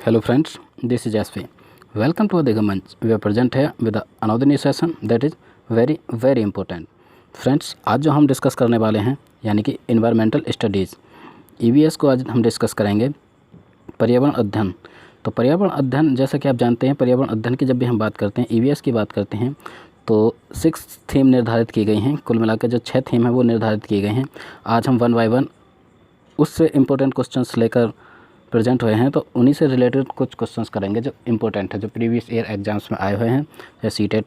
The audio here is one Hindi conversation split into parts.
Hello friends, this is SV. Welcome to Adhika Manch. We are present here with another new session that is very important. Friends, आज जो हम डिस्कस करने वाले हैं यानी कि इन्वायरमेंटल स्टडीज़ EVS को आज हम डिस्कस करेंगे पर्यावरण अध्ययन। तो पर्यावरण अध्ययन, जैसा कि आप जानते हैं, पर्यावरण अध्ययन की जब भी हम बात करते हैं, EVS की बात करते हैं, तो 6 थीम निर्धारित की गई हैं। कुल मिलाकर जो 6 थीम है वो निर्धारित किए गए हैं। आज हम 1 बाय 1 उससे इम्पोर्टेंट क्वेश्चंस लेकर प्रेजेंट हुए हैं, तो उन्हीं से रिलेटेड कुछ क्वेश्चंस करेंगे जो इम्पोर्टेंट है, जो प्रीवियस ईयर एग्जाम्स में आए हुए हैं, या सीटेट।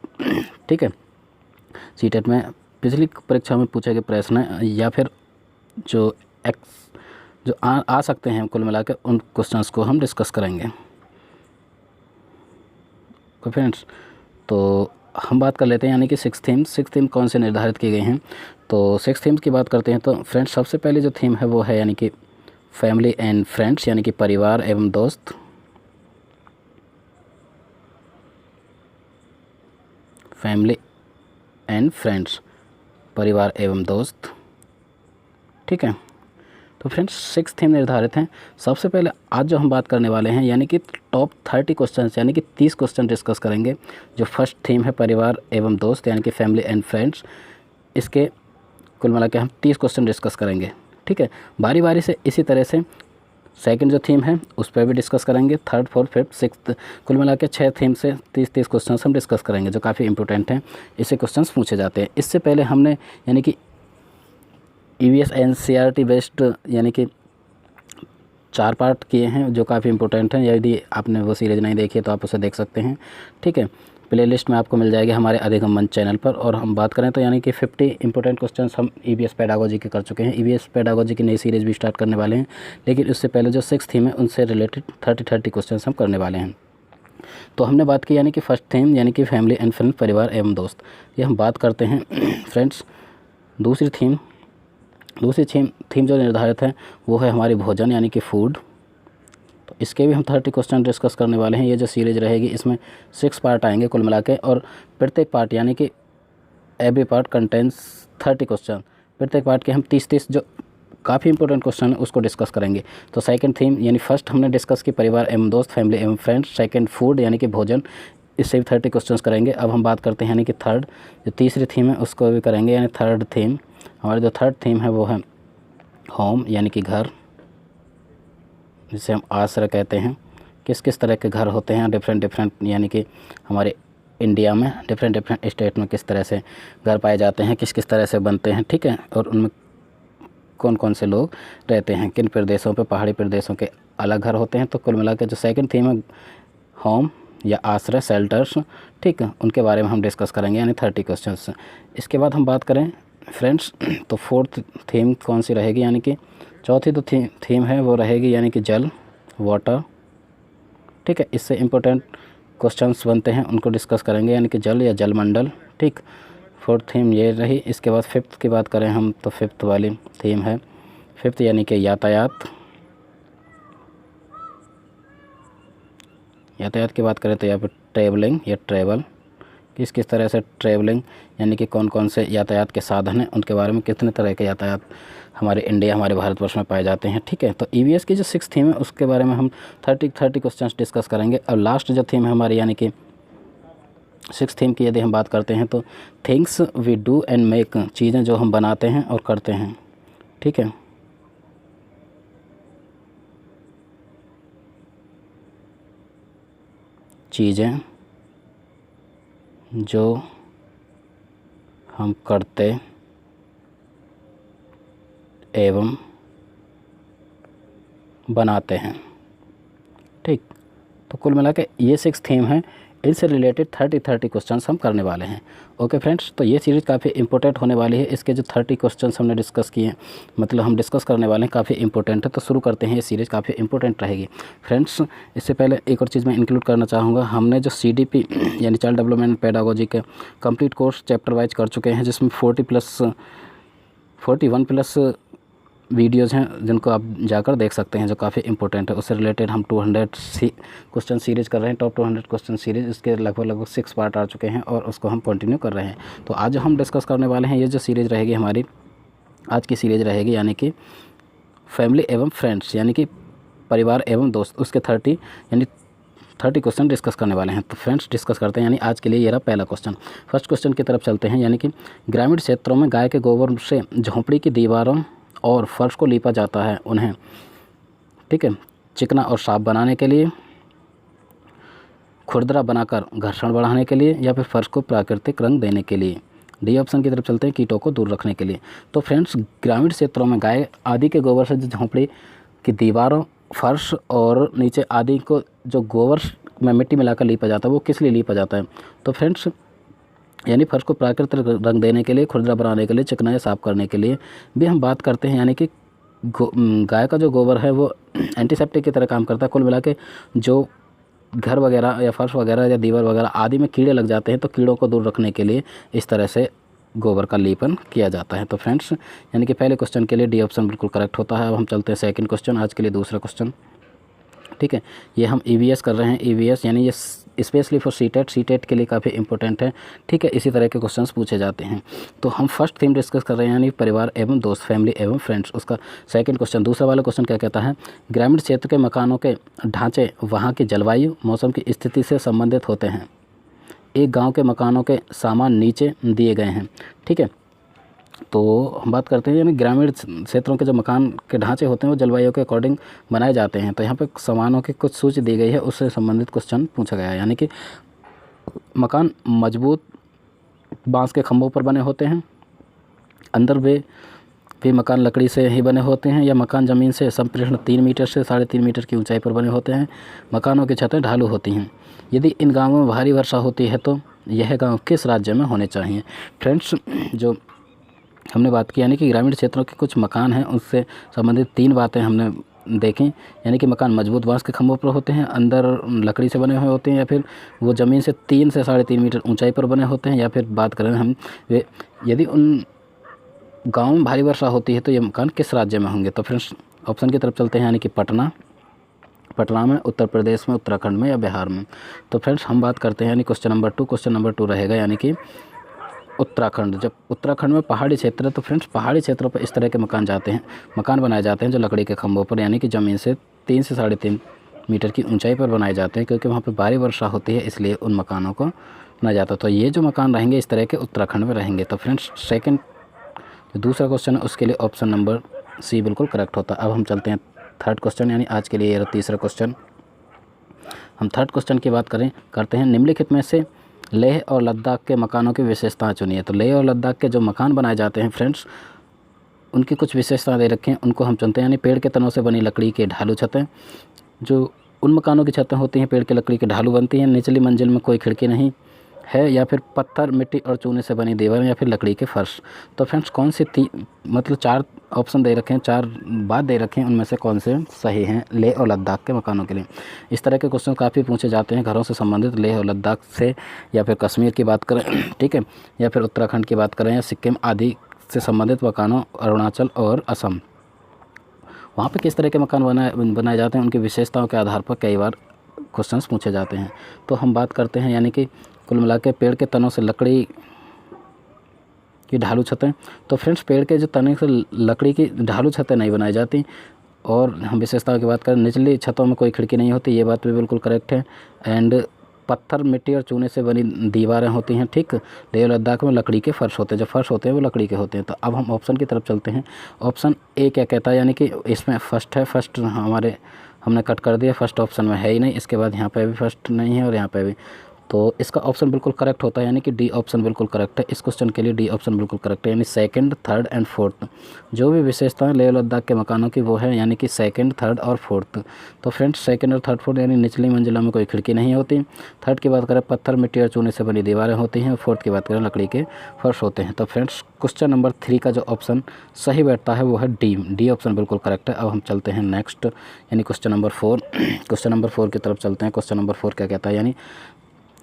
ठीक है, सीटेट में पिछली परीक्षा में पूछे गए प्रश्न या फिर जो आ सकते हैं, कुल मिलाकर उन क्वेश्चंस को हम डिस्कस करेंगे। तो फ्रेंड्स, तो हम बात कर लेते हैं यानी कि 6 थीम कौन से निर्धारित की गई हैं। तो 6 थीम्स की बात करते हैं तो फ्रेंड्स, सबसे पहले जो थीम है वो है यानी कि फैमिली एंड फ्रेंड्स, यानी कि परिवार एवं दोस्त। फैमिली एंड फ्रेंड्स, परिवार एवं दोस्त। ठीक है, तो फ्रेंड्स 6 थीम निर्धारित हैं। सबसे पहले आज जो हम बात करने वाले हैं यानी कि टॉप 30 क्वेश्चन यानी कि 30 क्वेश्चन डिस्कस करेंगे। जो फर्स्ट थीम है परिवार एवं दोस्त यानी कि फैमिली एंड फ्रेंड्स, इसके कुल मिला के हम 30 क्वेश्चन डिस्कस करेंगे। ठीक है, बारी बारी से इसी तरह से सेकंड जो थीम है उस पर भी डिस्कस करेंगे। थर्ड, फोर्थ, फिफ्थ, सिक्स्थ, कुल मिला के 6 थीम से 30 क्वेश्चन हम डिस्कस करेंगे जो काफ़ी इंपॉर्टेंट हैं। इससे क्वेश्चंस पूछे जाते हैं। इससे पहले हमने यानी कि EVS NCERT बेस्ड यानी कि 4 पार्ट किए हैं जो काफ़ी इंपॉर्टेंट हैं। यदि आपने वो सीरीज़ नहीं देखी है तो आप उसे देख सकते हैं। ठीक है, प्लेलिस्ट में आपको मिल जाएगी हमारे अधिगम मंच चैनल पर। और हम बात करें तो यानी कि 50 इंपॉर्टेंट क्वेश्चंस हम EVS पेडागोजी के कर चुके हैं। EVS पेडागोजी की नई सीरीज़ भी स्टार्ट करने वाले हैं, लेकिन उससे पहले जो 6 थीम है उनसे रिलेटेड 30 क्वेश्चंस हम करने वाले हैं। तो हमने बात की यानी कि फर्स्ट थीम यानी कि फैमिली एंड फ्रेंड, परिवार एवं दोस्त, ये हम बात करते हैं। फ्रेंड्स, दूसरी थीम जो निर्धारित है वो है हमारी भोजन यानी कि फूड। तो इसके भी हम 30 क्वेश्चन डिस्कस करने वाले हैं। ये जो सीरीज़ रहेगी इसमें 6 पार्ट आएंगे कुल मिला के, और प्रत्येक पार्ट यानी कि एवरी पार्ट कंटेंस 30 क्वेश्चन। प्रत्येक पार्ट के हम 30 जो काफ़ी इंपॉर्टेंट क्वेश्चन है उसको डिस्कस करेंगे। तो सेकंड थीम यानी फर्स्ट हमने डिस्कस की परिवार एवं दोस्त, फैमिली एवं फ्रेंड्स। सेकंड फूड यानी कि भोजन, इससे भी 30 क्वेश्चन करेंगे। अब हम बात करते हैं यानी कि थर्ड जो तीसरी थीम है उसको भी करेंगे। यानी थर्ड थीम, हमारी जो थर्ड थीम है वो है होम यानी कि घर, जिसे हम आश्रय कहते हैं। किस किस तरह के घर होते हैं डिफरेंट यानी कि हमारे इंडिया में डिफरेंट स्टेट में किस तरह से घर पाए जाते हैं, किस तरह से बनते हैं। ठीक है, और उनमें कौन कौन से लोग रहते हैं, किन प्रदेशों पे, पहाड़ी प्रदेशों के अलग घर होते हैं। तो कुल मिला के जो सेकंड थीम है होम या आश्रय, शेल्टर्स, ठीक है, उनके बारे में हम डिस्कस करेंगे यानी 30 क्वेश्चंस। इसके बाद हम बात करें फ्रेंड्स तो फोर्थ थीम कौन सी रहेगी, यानी कि चौथी जो थीम है वो रहेगी यानी कि जल, वाटर। ठीक है, इससे इम्पोर्टेंट क्वेश्चंस बनते हैं उनको डिस्कस करेंगे यानी कि जल या जलमंडल। ठीक, फोर्थ थीम ये रही। इसके बाद फिफ्थ की बात करें हम तो फिफ्थ वाली थीम है फिफ्थ यानी कि यातायात की बात करें तो यहाँ पर ट्रैवलिंग या ट्रैवल, किस तरह से ट्रैवलिंग यानी कि कौन कौन से यातायात के साधन हैं, उनके बारे में, कितने तरह के यातायात हमारे इंडिया, हमारे भारतवर्ष में पाए जाते हैं। ठीक है, तो EVS की जो 6 थीम है उसके बारे में हम 30 क्वेश्चन डिस्कस करेंगे। और लास्ट जो थीम है हमारी यानी कि 6 थीम की यदि हम बात करते हैं तो things we do and make, चीज़ें जो हम बनाते हैं और करते हैं। ठीक है, चीज़ें जो हम करते एवं बनाते हैं। ठीक, तो कुल मिला के ये 6 थीम हैं। इनसे रिलेटेड 30 क्वेश्चंस हम करने वाले हैं। ओके फ्रेंड्स, तो ये सीरीज़ काफ़ी इंपॉर्टेंट होने वाली है। इसके जो 30 क्वेश्चंस हमने डिस्कस किए हैं, मतलब हम डिस्कस करने वाले हैं, काफ़ी इंपॉर्टेंट है। तो शुरू करते हैं, ये सीरीज़ काफ़ी इंपॉर्टेंट रहेगी। फ्रेंड्स, इससे पहले एक और चीज़ मैं इंक्लूड करना चाहूँगा। हमने जो CDP यानी चाइल्ड डेवलपमेंट पेडागोजी के कंप्लीट कोर्स चैप्टर वाइज कर चुके हैं, जिसमें 41+ वीडियोज़ हैं जिनको आप जाकर देख सकते हैं, जो काफ़ी इंपॉर्टेंट है। उससे रिलेटेड हम 200 क्वेश्चन सीरीज़ कर रहे हैं, टॉप 200 क्वेश्चन सीरीज़। इसके लगभग 6 पार्ट आ चुके हैं और उसको हम कंटिन्यू कर रहे हैं। तो आज हम डिस्कस करने वाले हैं, ये जो सीरीज़ रहेगी हमारी आज की सीरीज़ रहेगी यानी कि फैमिली एवं फ्रेंड्स, यानी कि परिवार एवं दोस्त, उसके 30 यानी 30 क्वेश्चन डिस्कस करने वाले हैं। तो फ्रेंड्स डिस्कस करते हैं, यानी आज के लिए ये रहा पहला क्वेश्चन। फर्स्ट क्वेश्चन की तरफ चलते हैं, यानी कि ग्रामीण क्षेत्रों में गाय के गोबर से झोंपड़ी की दीवारों और फर्श को लीपा जाता है, उन्हें ठीक है चिकना और साफ बनाने के लिए, खुरदरा बनाकर घर्षण बढ़ाने के लिए, या फिर फर्श को प्राकृतिक रंग देने के लिए। डी ऑप्शन की तरफ चलते हैं, कीटों को दूर रखने के लिए। तो फ्रेंड्स ग्रामीण क्षेत्रों में गाय आदि के गोबर से जो झोंपड़ी की दीवारों, फर्श और नीचे आदि को जो गोबर में मिट्टी मिलाकर लीपा जाता है, वो किस लिए लीपा जाता है? तो फ्रेंड्स यानी फर्श को प्राकृतिक रंग देने के लिए, खुरदरा बनाने के लिए, चिकना या साफ करने के लिए भी हम बात करते हैं। यानी कि गाय का जो गोबर है वो एंटीसेप्टिक की तरह काम करता है। कुल मिला के जो घर वगैरह या फर्श वगैरह या दीवार वगैरह आदि में कीड़े लग जाते हैं, तो कीड़ों को दूर रखने के लिए इस तरह से गोबर का लेपन किया जाता है। तो फ्रेंड्स यानी कि पहले क्वेश्चन के लिए डी ऑप्शन बिल्कुल करेक्ट होता है। अब हम चलते हैं सेकंड क्वेश्चन, आज के लिए दूसरा क्वेश्चन, ठीक है। ये हम ईवीएस कर रहे हैं, ईवीएस यानी ये स्पेशली फॉर सीटेट के लिए काफ़ी इंपॉर्टेंट है, ठीक है। इसी तरह के क्वेश्चंस पूछे जाते हैं। तो हम फर्स्ट थीम डिस्कस कर रहे हैं, यानी परिवार एवं दोस्त, फैमिली एवं फ्रेंड्स। उसका सेकंड क्वेश्चन, दूसरा वाला क्वेश्चन क्या कहता है? ग्रामीण क्षेत्र के मकानों के ढांचे वहाँ की जलवायु, मौसम की स्थिति से संबंधित होते हैं। एक गाँव के मकानों के सामान नीचे दिए गए हैं, ठीक है। तो हम बात करते हैं, यानी ग्रामीण क्षेत्रों के जो मकान के ढांचे होते हैं वो जलवायु के अकॉर्डिंग बनाए जाते हैं। तो यहाँ पे सामानों की कुछ सूची दी गई है, उससे संबंधित क्वेश्चन पूछा गया है। यानी कि मकान मजबूत बांस के खंभों पर बने होते हैं, अंदर वे मकान लकड़ी से ही बने होते हैं, या मकान ज़मीन से संप्रेषण 3 मीटर से 3.5 मीटर की ऊंचाई पर बने होते हैं। मकानों की छतें ढालू होती हैं। यदि इन गाँवों में भारी वर्षा होती है तो यह गाँव किस राज्य में होने चाहिए? फ्रेंड्स जो हमने बात की, यानी कि ग्रामीण क्षेत्रों के कुछ मकान हैं, उससे संबंधित 3 बातें हमने देखी। यानी कि मकान मजबूत बांस के खंभों पर होते हैं, अंदर लकड़ी से बने हुए होते हैं, या फिर वो ज़मीन से 3 से 3.5 मीटर ऊंचाई पर बने होते हैं, या फिर बात करें हम यदि उन गाँव में भारी वर्षा होती है तो ये मकान किस राज्य में होंगे? तो फ्रेंड्स ऑप्शन की तरफ चलते हैं, यानी कि पटना में, उत्तर प्रदेश में, उत्तराखंड में, या बिहार में। तो फ्रेंड्स हम बात करते हैं, यानी क्वेश्चन नंबर 2 रहेगा, यानी कि उत्तराखंड। जब उत्तराखंड में पहाड़ी क्षेत्र है तो फ्रेंड्स पहाड़ी क्षेत्रों पर इस तरह के मकान बनाए जाते हैं जो लकड़ी के खंभों पर, यानी कि ज़मीन से 3 से 3.5 मीटर की ऊंचाई पर बनाए जाते हैं, क्योंकि वहाँ पे भारी वर्षा होती है, इसलिए उन मकानों को बनाया जाता है। तो ये जो मकान रहेंगे इस तरह के उत्तराखंड में रहेंगे। तो फ्रेंड्स सेकंड जो दूसरा क्वेश्चन है उसके लिए ऑप्शन नंबर सी बिल्कुल करेक्ट होता है। अब हम चलते हैं थर्ड क्वेश्चन, यानी आज के लिए ये तीसरा क्वेश्चन। हम थर्ड क्वेश्चन की बात करते हैं, निम्नलिखित में से लेह और लद्दाख के मकानों की विशेषताएं चुनिए। तो लेह और लद्दाख के जो मकान बनाए जाते हैं फ्रेंड्स, उनकी कुछ विशेषताएं दे रखें, उनको हम चुनते हैं। यानी पेड़ के तनों से बनी लकड़ी के ढालू छतें, जो उन मकानों की छतें होती हैं पेड़ की लकड़ी के ढालू बनती हैं, निचली मंजिल में कोई खिड़की नहीं है, या फिर पत्थर, मिट्टी और चूने से बनी दीवार, या फिर लकड़ी के फर्श। तो फ्रेंड्स कौन सी मतलब 4 ऑप्शन दे रखे हैं, 4 बात दे रखे हैं, उनमें से कौन से सही हैं लेह और लद्दाख के मकानों के लिए? इस तरह के क्वेश्चन काफ़ी पूछे जाते हैं घरों से संबंधित, लेह और लद्दाख से, या फिर कश्मीर की बात करें, ठीक है, या फिर उत्तराखंड की बात करें, या सिक्किम आदि से संबंधित मकानों, अरुणाचल और असम, वहाँ पे किस तरह के मकान बनाए जाते हैं, उनकी विशेषताओं के आधार पर कई बार क्वेश्चंस पूछे जाते हैं। तो हम बात करते हैं, यानी कि कुल मिला के पेड़ के तनों से लकड़ी की ढालू छतें। तो फ्रेंड्स पेड़ के जो तने से लकड़ी की ढालू छतें नहीं बनाई जाती। और हम विशेषताओं की बात करें, निचली छतों में कोई खिड़की नहीं होती, ये बात भी बिल्कुल करेक्ट है। एंड पत्थर, मिट्टी और चूने से बनी दीवारें होती हैं, ठीक। लेह लद्दाख में लकड़ी के फर्श होते हैं, जो फर्श होते हैं वो लकड़ी के होते हैं। तो अब हम ऑप्शन की तरफ चलते हैं। ऑप्शन ए क्या कहता है, यानी कि इसमें फर्स्ट है, फर्स्ट हमने कट कर दिया, फर्स्ट ऑप्शन में है ही नहीं। इसके बाद यहाँ पे भी फर्स्ट नहीं है और यहाँ पे भी, तो इसका ऑप्शन बिल्कुल करेक्ट होता है, यानी कि डी ऑप्शन बिल्कुल करेक्ट है। इस क्वेश्चन के लिए डी ऑप्शन बिल्कुल करेक्ट है, यानी सेकंड, थर्ड एंड फोर्थ जो भी विशेषताएं लेह लद्दाख के मकानों की वो है, यानी कि सेकंड, थर्ड और फोर्थ। तो फ्रेंड्स सेकंड और थर्ड, फोर्थ यानी निचली मंजिला में कोई खिड़की नहीं होती। थर्ड की बात करें पत्थर, मिट्टी और चूने से बनी दीवारें होती हैं। फोर्थ की बात करें लकड़ी के फर्श होते हैं। तो फ्रेंड्स क्वेश्चन नंबर 3 का जो ऑप्शन सही बैठता है वो है डी ऑप्शन बिल्कुल करेक्ट है। अब हम चलते हैं नेक्स्ट, यानी क्वेश्चन नंबर 4। क्वेश्चन नंबर 4 की तरफ चलते हैं। क्वेश्चन नंबर 4 क्या कहता है, यानी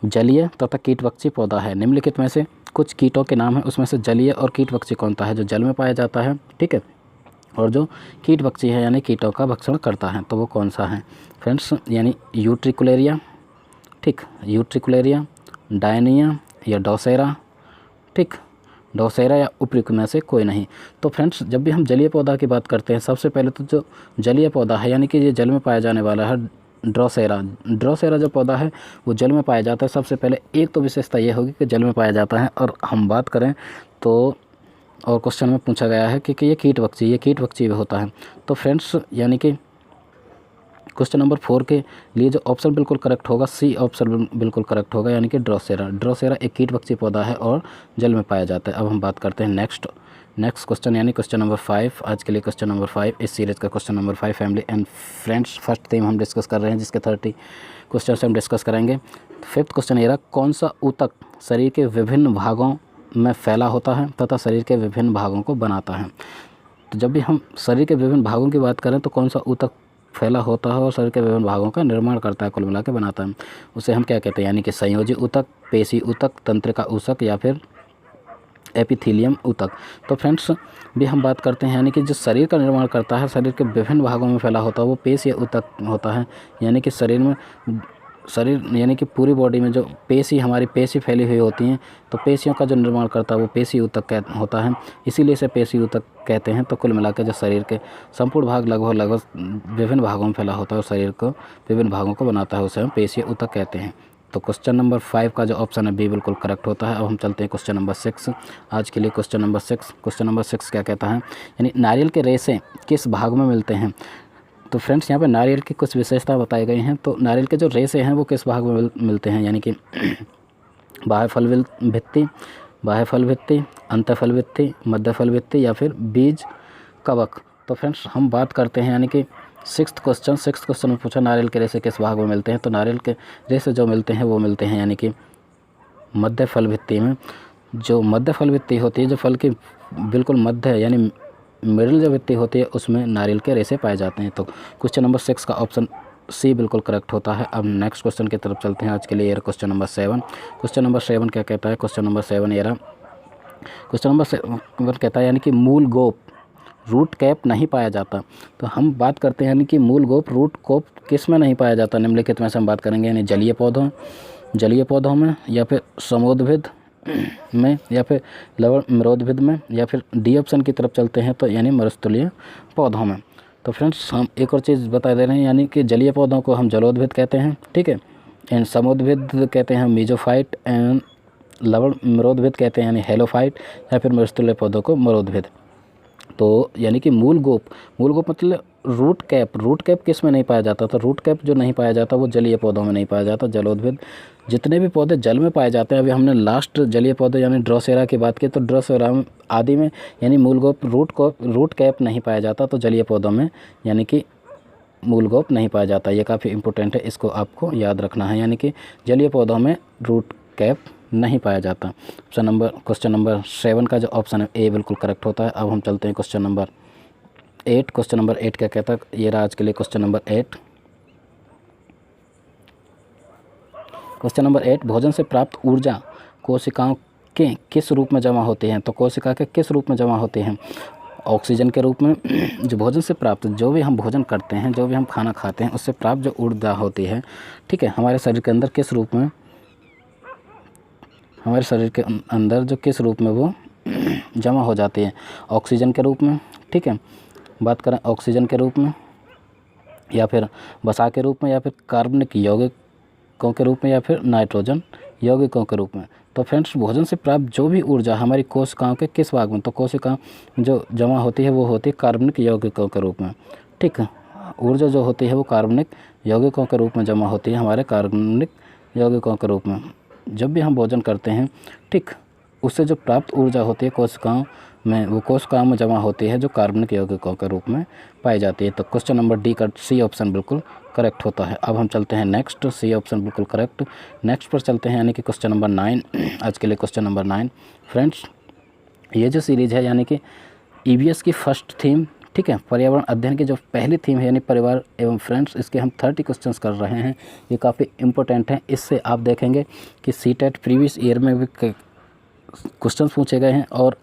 जलीय तथा कीटभक्षी पौधा है, निम्नलिखित में से कुछ कीटों के नाम है, उसमें से जलीय और कीटभक्षी कौन सा है? जो जल में पाया जाता है, ठीक है, और जो कीटभक्षी है यानी कीटों का भक्षण करता है, तो वो कौन सा है फ्रेंड्स? यानी यूट्रिकुलेरिया, ठीक, यूट्रिकुलेरिया, डायनिया या डोसेरा, ठीक, ड्रोसेरा या उपयुक्त में से कोई नहीं। तो फ्रेंड्स जब भी हम जलीय पौधा की बात करते हैं, सबसे पहले तो जो जलीय पौधा है यानी कि ये जल में पाया जाने वाला है, ड्रोसेरा जो पौधा है वो जल में पाया जाता है। सबसे पहले एक तो विशेषता ये होगी कि जल में पाया जाता है। और हम बात करें तो और क्वेश्चन में पूछा गया है कि ये कीटभक्षी भी होता है। तो फ्रेंड्स यानी कि क्वेश्चन नंबर 4 के लिए जो ऑप्शन बिल्कुल करेक्ट होगा, सी ऑप्शन बिल्कुल करेक्ट होगा, यानी कि ड्रोसेरा एक कीटभक्षी पौधा है और जल में पाया जाता है। अब हम बात करते हैं नेक्स्ट क्वेश्चन यानी क्वेश्चन नंबर 5। आज के लिए क्वेश्चन नंबर 5 इस सीरीज़ का question number 5 family and friends first theme हम डिस्कस कर रहे हैं, जिसके 30 क्वेश्चन हम डिस्कस करेंगे। 5th क्वेश्चन ये रहा, कौन सा ऊतक शरीर के विभिन्न भागों में फैला होता है तथा शरीर के विभिन्न भागों को बनाता है। तो जब भी हम शरीर के विभिन्न भागों की बात करें तो कौन सा ऊतक फैला होता है और शरीर के विभिन्न भागों का निर्माण करता है, कुल मिला के बनाता है, उसे हम क्या कहते हैं, यानी कि संयोजी ऊतक, पेशी ऊतक, तंत्रिका ऊतक या फिर एपिथेलियम ऊतक। तो फ्रेंड्स भी हम बात करते हैं यानी कि जो शरीर का निर्माण करता है, शरीर के विभिन्न भागों में फैला होता है वो पेशी ऊतक होता है। यानी कि शरीर यानी कि पूरी बॉडी में जो हमारी पेशी फैली हुई होती हैं, तो पेशियों का जो निर्माण करता है वो पेशी ऊतक होता है, इसीलिए इसे पेशी ऊतक कहते हैं। तो कुल मिलाकर जो शरीर के संपूर्ण भाग लगभग विभिन्न भागों में फैला होता है और शरीर को विभिन्न भागों को बनाता है, उसे हम पेशी ऊतक कहते हैं। तो क्वेश्चन नंबर 5 का जो ऑप्शन है बी बिल्कुल करेक्ट होता है। अब हम चलते हैं क्वेश्चन नंबर 6। आज के लिए क्वेश्चन नंबर 6 क्या कहता है, यानी नारियल के रेशे किस भाग में मिलते हैं। तो फ्रेंड्स यहाँ पे नारियल की कुछ विशेषता बताई गई हैं। तो नारियल के जो रेशे हैं वो किस भाग में मिलते हैं, यानी कि बाह्य फल भित्ति, अंत फल भित्ति, मध्य फल भित्ति या फिर बीज कवक। तो फ्रेंड्स हम बात करते हैं यानी कि 6th क्वेश्चन में पूछा नारियल के रेशे किस भाग में मिलते हैं। तो नारियल के रेशे जो मिलते हैं वो मिलते हैं यानी कि मध्य फल भित्ति में। जो मध्य फल भित्ति होती है, जो फल की बिल्कुल मध्य यानी मिडिल जो भित्ति होती है, उसमें नारियल के रेशे पाए जाते हैं। तो क्वेश्चन नंबर 6 का ऑप्शन सी बिल्कुल करेक्ट होता है। अब नेक्स्ट क्वेश्चन की तरफ चलते हैं। आज के लिए ये क्वेश्चन नंबर 7। क्वेश्चन नंबर 7 क्या कहता है, क्वेश्चन नंबर 7 ये रहा। क्वेश्चन नंबर 7 कहता है यानी कि मूल गोप रूट कैप नहीं पाया जाता। तो हम बात करते हैं यानी कि मूल गोप रूट कैप किस में नहीं पाया जाता, निम्नलिखित में से हम बात करेंगे, यानी जलीय पौधों में या फिर समोद्भिद में या फिर लवण मरोद्भिद में या फिर डी ऑप्शन की तरफ चलते हैं तो यानी मरुस्थलीय पौधों में। तो फ्रेंड्स हम एक और चीज़ बता दे रहे हैं, यानी कि जलीय पौधों को हम जलोद्भिद कहते हैं, ठीक है, एंड समोद्भिद कहते हैं मीजोफाइट, एंड लवण मरोद्भिद कहते हैं यानी हेलोफाइट, या फिर मरुस्थलीय पौधों को मरोद्भिद। तो यानी कि मूल गोप मतलब रूट कैप किस में नहीं पाया जाता। तो रूट कैप जो नहीं पाया जाता वो जलीय पौधों में नहीं पाया जाता, जलोद्भिद। जितने भी पौधे जल में पाए जाते हैं, अभी हमने लास्ट जलीय पौधे यानी ड्रोसेरा की बात की, तो ड्रोसेरा आदि में यानी मूल गोप रूट कैप नहीं पाया जाता, तो जलीय पौधों में यानी कि मूल गोप नहीं पाया जाता। ये काफ़ी इंपॉर्टेंट है, इसको आपको याद रखना है, यानी कि जलीय पौधों में रूट कैप नहीं पाया जाता। क्वेश्चन नंबर 7 का जो ऑप्शन है ए बिल्कुल करेक्ट होता है। अब हम चलते हैं क्वेश्चन नंबर 8। क्वेश्चन नंबर 8 क्या कहता है, ये रहा आज के लिए क्वेश्चन नंबर 8। क्वेश्चन नंबर 8, भोजन से प्राप्त ऊर्जा कोशिकाओं के किस रूप में जमा होती हैं। तो कोशिका के किस रूप में जमा होते हैं, ऑक्सीजन के रूप में। जो भोजन से प्राप्त, जो भी हम भोजन करते हैं, जो भी हम खाना खाते हैं, उससे प्राप्त जो ऊर्जा होती है, ठीक है, हमारे शरीर के अंदर किस रूप में, हमारे शरीर के अंदर जो किस रूप में वो जमा हो जाती है, ऑक्सीजन के रूप में, ठीक है, बात करें ऑक्सीजन के रूप में या फिर वसा के रूप में या फिर कार्बनिक यौगिकों के रूप में या फिर नाइट्रोजन यौगिकों के रूप में। तो फ्रेंड्स भोजन से प्राप्त जो भी ऊर्जा हमारी कोशिकाओं के किस भाग में, तो कोशिका जो जमा होती है वो होती है कार्बनिक यौगिकों के रूप में, ठीक है, ऊर्जा जो होती है वो कार्बनिक यौगिकों के रूप में जमा होती है, हमारे कार्बनिक यौगिकों के रूप में। जब भी हम भोजन करते हैं, ठीक, उससे जो प्राप्त ऊर्जा होती है कोशिकाओं में, वो कोशिकाओं में जमा होती है, जो कार्बनिक यौगिकों के रूप में पाई जाती है। तो क्वेश्चन नंबर डी का सी ऑप्शन बिल्कुल करेक्ट होता है। अब हम चलते हैं नेक्स्ट, सी ऑप्शन बिल्कुल करेक्ट। नेक्स्ट पर चलते हैं यानी कि क्वेश्चन नंबर 9। आज के लिए क्वेश्चन नंबर 9। फ्रेंड्स ये जो सीरीज़ है यानी कि ईवीएस की फर्स्ट थीम, ठीक है, पर्यावरण अध्ययन की जो पहली थीम है यानी परिवार एवं फ्रेंड्स, इसके हम 30 क्वेश्चंस कर रहे हैं। ये काफ़ी इंपॉर्टेंट हैं। इससे आप देखेंगे कि सीटेट प्रीवियस ईयर में भी क्वेश्चंस पूछे गए हैं और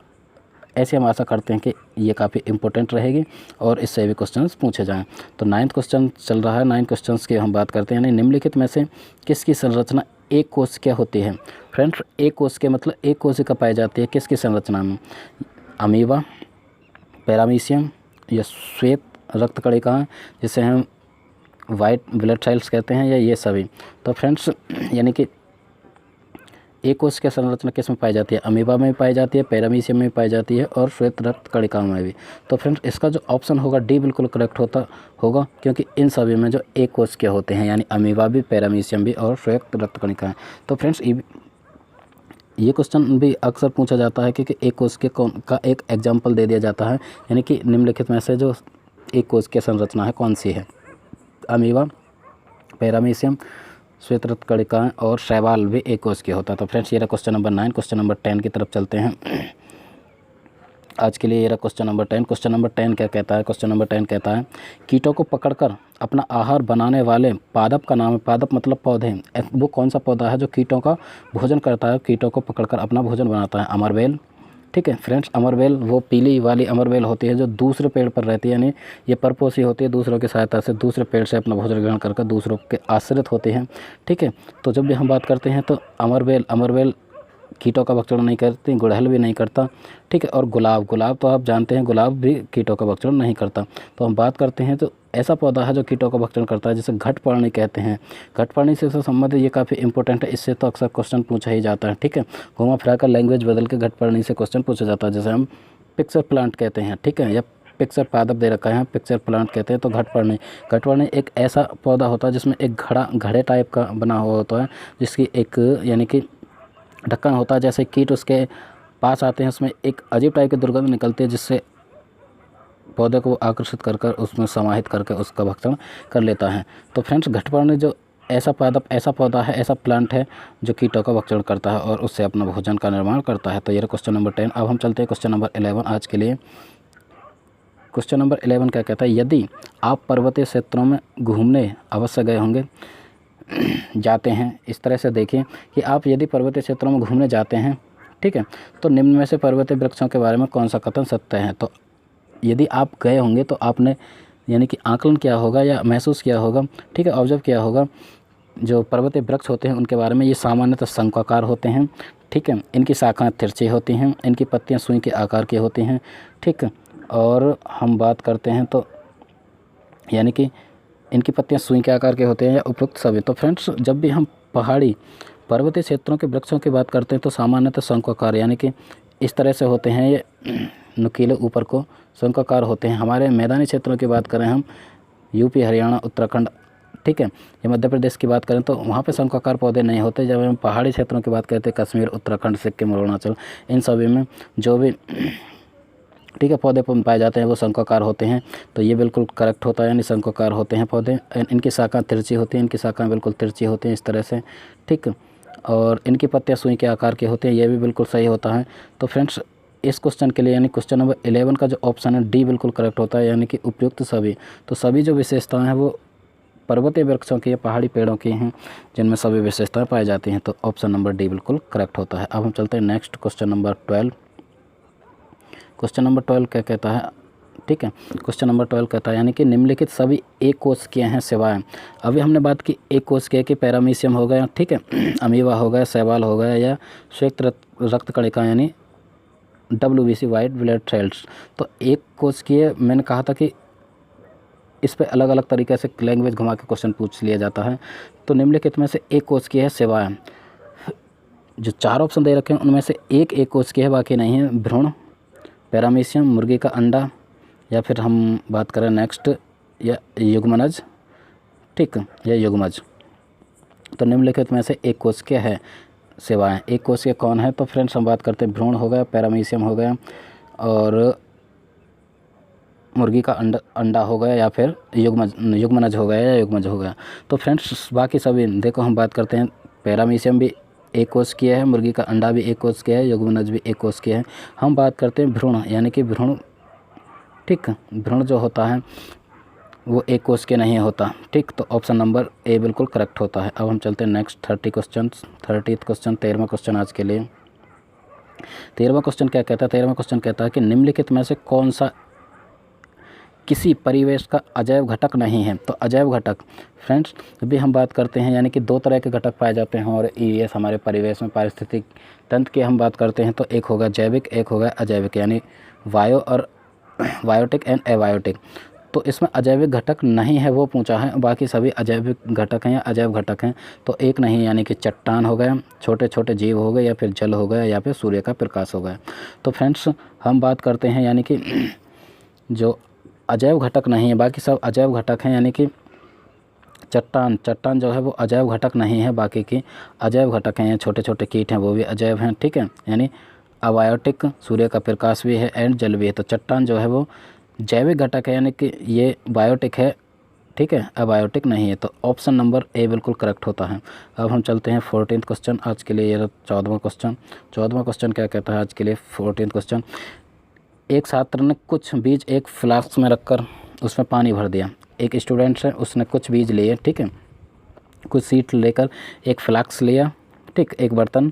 ऐसे हम आशा करते हैं कि ये काफ़ी इंपॉर्टेंट रहेगी और इससे भी क्वेश्चंस पूछे जाएं। तो 9th क्वेश्चन चल रहा है, 9 क्वेश्चंस की हम बात करते हैं। यानी निम्नलिखित में से किसकी संरचना एक कोशिका होती है? फ्रेंड्स, एक कोशिका मतलब एक कोशिका पाई जाती है किसकी संरचना में? अमीबा, पैरामीशियम या श्वेत रक्त कणिका जिसे हम वाइट ब्लड सेल्स कहते हैं, या ये सभी? तो फ्रेंड्स, यानी कि एक कोशिका संरचना किस में पाई जाती है? अमीबा में पाई जाती है, पैरामीशियम में पाई जाती है और श्वेत रक्त कणिकाओं में भी। तो फ्रेंड्स, इसका जो ऑप्शन होगा डी बिल्कुल करेक्ट होगा, क्योंकि इन सभी में जो एक कोशिका होते हैं, यानी अमीबा भी, पैरामीशियम भी और श्वेत रक्त कणिकाएं। तो फ्रेंड्स, ये क्वेश्चन भी अक्सर पूछा जाता है क्योंकि एक कोशिका का एक एग्जाम्पल दे दिया जाता है, यानी कि निम्नलिखित में से जो एक कोशिका संरचना है कौन सी है? अमीबा, पैरामीशियम, श्वेत रक्त कणिकाएं और शैवाल भी एक कोशिकीय होता है। तो फ्रेंड्स, ये रहा क्वेश्चन नंबर 9। क्वेश्चन नंबर 10 की तरफ चलते हैं आज के लिए। ये रहा क्वेश्चन नंबर 10। क्वेश्चन नंबर 10 क्या कहता है? क्वेश्चन नंबर 10 कहता है, कीटों को पकड़कर अपना आहार बनाने वाले पादप का नाम है। पादप मतलब पौधे। वो कौन सा पौधा है जो कीटों का भोजन करता है, कीटों को पकड़कर अपना भोजन बनाता है? अमरबेल। ठीक है फ्रेंड्स, अमरबेल वो पीली वाली अमरबेल होती है जो दूसरे पेड़ पर रहती है, यानी ये परपोषी होती है, दूसरों की सहायता से दूसरे पेड़ से अपना भोजन ग्रहण करके दूसरों के आश्रित होते हैं। ठीक है, तो जब भी हम बात करते हैं तो अमरबेल कीटों का भक्षण नहीं करती, गुड़हल भी नहीं करता। ठीक है, और गुलाब तो आप जानते हैं गुलाब भी कीटों का भक्षण नहीं करता। तो हम बात करते हैं तो ऐसा पौधा है जो कीटों का भक्षण करता है, जिसे घटपर्णी कहते हैं। घटपर्णी से संबंधित ये काफ़ी इंपॉर्टेंट है, इससे तो अक्सर क्वेश्चन पूछा ही जाता है। ठीक है, घुमा फिरा कर लैंग्वेज बदल के घटपर्णी से क्वेश्चन पूछा जाता है, जैसे हम पिक्चर प्लांट कहते हैं। ठीक है, या पिक्चर पादप दे रखा है, पिक्चर प्लांट कहते हैं। तो घटपर्णी एक ऐसा पौधा होता है जिसमें एक घड़े टाइप का बना हुआ होता है, जिसकी एक यानी कि ढक्कन होता है। जैसे कीट उसके पास आते हैं, उसमें एक अजीब टाइप की दुर्गंध निकलती है, जिससे पौधे को आकर्षित कर उसमें समाहित करके उसका भक्षण कर लेता है। तो फ्रेंड्स, घटपर्णी जो ऐसा पौधा है, ऐसा प्लांट है जो कीटों का भक्षण करता है और उससे अपना भोजन का निर्माण करता है। तो ये क्वेश्चन नंबर 10। अब हम चलते हैं क्वेश्चन नंबर 11 आज के लिए। क्वेश्चन नंबर 11 क्या कहता है? यदि आप पर्वतीय क्षेत्रों में घूमने अवश्य गए होंगे, जाते हैं, इस तरह से देखिए कि आप यदि पर्वतीय क्षेत्रों में घूमने जाते हैं, ठीक है, तो निम्न में से पर्वतीय वृक्षों के बारे में कौन सा कथन सत्य है? तो यदि आप गए होंगे तो आपने यानी कि आकलन किया होगा या महसूस किया होगा, ठीक है, ऑब्जर्व किया होगा, जो पर्वतीय वृक्ष होते हैं उनके बारे में, ये सामान्यतः शंक्वाकार होते हैं। ठीक है, इनकी शाखाएं तिरछी होती हैं, इनकी पत्तियां सुई के आकार की होती हैं। ठीक, और हम बात करते हैं तो यानी कि इनकी पत्तियां सुई के आकार के होते हैं या उपयुक्त सभी। तो फ्रेंड्स, जब भी हम पहाड़ी पर्वतीय क्षेत्रों के वृक्षों की बात करते हैं तो सामान्यतः शंक्वाकार यानी कि इस तरह से होते हैं, ये नुकीले ऊपर को शंक्वाकार होते हैं। हमारे मैदानी क्षेत्रों की बात करें हम, यूपी, हरियाणा, उत्तराखंड, ठीक है, या मध्य प्रदेश की बात करें तो वहाँ पे शंक्वाकार पौधे नहीं होते। जब हम पहाड़ी क्षेत्रों की बात करते हैं, कश्मीर, उत्तराखंड, सिक्किम, अरुणाचल, इन सभी में जो भी ठीक है पौधे पाए जाते हैं वो शंक्वाकार होते हैं। तो ये बिल्कुल करेक्ट होता है, यानी शंक्वाकार होते हैं पौधे। इनकी शाखाएं तिरछी होती हैं, इनकी शाखाएं बिल्कुल तिरछी होती हैं इस तरह से। ठीक, और इनकी पत्तियां सुई के आकार की होती हैं, ये भी बिल्कुल सही होता है। तो फ्रेंड्स, इस क्वेश्चन के लिए यानी क्वेश्चन नंबर 11 का जो ऑप्शन है डी बिल्कुल करेक्ट होता है, यानी कि उपयुक्त सभी। तो सभी जो विशेषताएँ हैं वो पर्वतीय वृक्षों की या पहाड़ी पेड़ों की हैं, जिनमें सभी विशेषताएँ पाई जाती हैं। तो ऑप्शन नंबर डी बिल्कुल करेक्ट होता है। अब हम चलते हैं next question number 12। Question number 12 क्या कहता है? ठीक है, क्वेश्चन नंबर 12 कहता है यानी कि निम्नलिखित सभी एक कोशिकीय हैं सिवाय। अभी हमने बात की एक कोशिकीय की, पैरामीशियम हो गया, ठीक है, अमीबा हो गया, शैवाल हो गया, या श्वेत रक्त कणिका यानी WBC वाइट ब्लड सेल्स। तो एक कोशिकीय मैंने कहा था कि इस पे अलग अलग तरीके से लैंग्वेज घुमा के क्वेश्चन पूछ लिया जाता है। तो निम्नलिखित में से एक कोशिकीय है सिवाय। जो 4 ऑप्शन दे रखे हैं उनमें से एक कोशिकीय है, बाकी नहीं है। भ्रूण, पैरामीशियम, मुर्गी का अंडा, या फिर हम बात करें नेक्स्ट या युग्मनज, ठीक, या युग्मज। तो निम्नलिखित में से एक कोशिकीय है सिवाय। एक कोशिकीय कौन है? तो फ्रेंड्स, हम बात करते हैं भ्रूण हो गया, पैरामीशियम हो गया, और मुर्गी का अंडा हो गया, या फिर युग्मनज हो गया या युग्मज हो गया। तो फ्रेंड्स, बाकी सभी देखो, हम बात करते हैं पैरामीशियम भी एक कोशिकीय है, मुर्गी का अंडा भी एक कोशिकीय है, युग्मनज भी एक कोशिकीय है। हम बात करते हैं भ्रूण, यानी कि भ्रूण, ठीक, भ्रूण जो होता है वो एक कोशिकीय नहीं होता। ठीक, तो ऑप्शन नंबर ए बिल्कुल करेक्ट होता है। अब हम चलते हैं नेक्स्ट 30 क्वेश्चन, 13वां क्वेश्चन आज के लिए। 13वां क्वेश्चन क्या कहता है? 13वां क्वेश्चन कहता है कि निम्नलिखित में से कौन सा किसी परिवेश का अजैव घटक नहीं है? तो अजैव घटक फ्रेंड्स, जब भी हम बात करते हैं यानी कि दो तरह के घटक पाए जाते हैं और ये हमारे परिवेश में पारिस्थितिक तंत्र की हम बात करते हैं तो एक होगा जैविक, एक होगा अजैविक, यानी बायो और बायोटिक एंड एबायोटिक। तो इसमें अजैविक घटक नहीं है वो पूछा है, बाकी सभी अजैविक घटक हैं या अजैव घटक हैं। तो एक नहीं, यानी कि चट्टान हो गया, छोटे छोटे जीव हो गए, या फिर जल हो गया, या फिर सूर्य का प्रकाश हो गया। तो फ्रेंड्स हम बात करते हैं यानी कि जो अजैव घटक नहीं है, बाकी सब अजैव घटक हैं, यानी कि चट्टान जो है वो अजैव घटक नहीं है, बाकी की अजैव घटक हैं। छोटे छोटे कीट हैं वो भी अजैव हैं, ठीक है, यानी अबायोटिक, सूर्य का प्रकाश भी है एंड जल भी है। तो चट्टान जो है वो जैविक घटक है, यानी कि ये बायोटिक है, ठीक है, अबायोटिक नहीं है। तो ऑप्शन नंबर ए बिल्कुल करेक्ट होता है। अब हम चलते हैं 14वां क्वेश्चन आज के लिए। ये 14वां क्वेश्चन। 14वां क्वेश्चन क्या कहता है आज के लिए? 14वां क्वेश्चन, एक छात्र ने कुछ बीज एक फ्लास्क में रखकर उसमें पानी भर दिया। एक स्टूडेंट है, उसने कुछ बीज लिए, ठीक है, कुछ सीड लेकर एक फ्लास्क लिया, ठीक, एक बर्तन,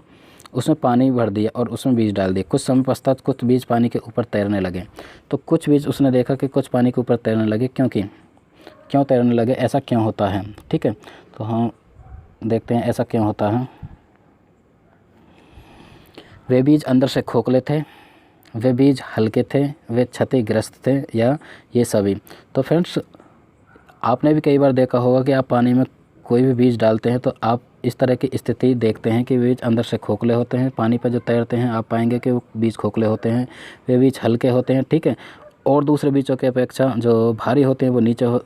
उसमें पानी भर दिया और उसमें बीज डाल दिए। कुछ समय पश्चात कुछ बीज पानी के ऊपर तैरने लगे। तो कुछ बीज उसने देखा कि कुछ पानी के ऊपर तैरने लगे, क्यों तैरने लगे, ऐसा क्यों होता है, ठीक है। तो हम देखते हैं ऐसा क्यों होता है। वे बीज अंदर से खोखले थे, वे बीज हल्के थे, वे क्षतिग्रस्त थे, या ये सभी। तो फ्रेंड्स आपने भी कई बार देखा होगा कि आप पानी में कोई भी बीज डालते हैं तो आप इस तरह की स्थिति देखते हैं कि बीज अंदर से खोखले होते हैं। पानी पर जो तैरते हैं आप पाएंगे कि वो बीज खोखले होते हैं, वे बीज हल्के होते हैं, ठीक है, और दूसरे बीजों की अपेक्षा जो भारी होते हैं वो नीचे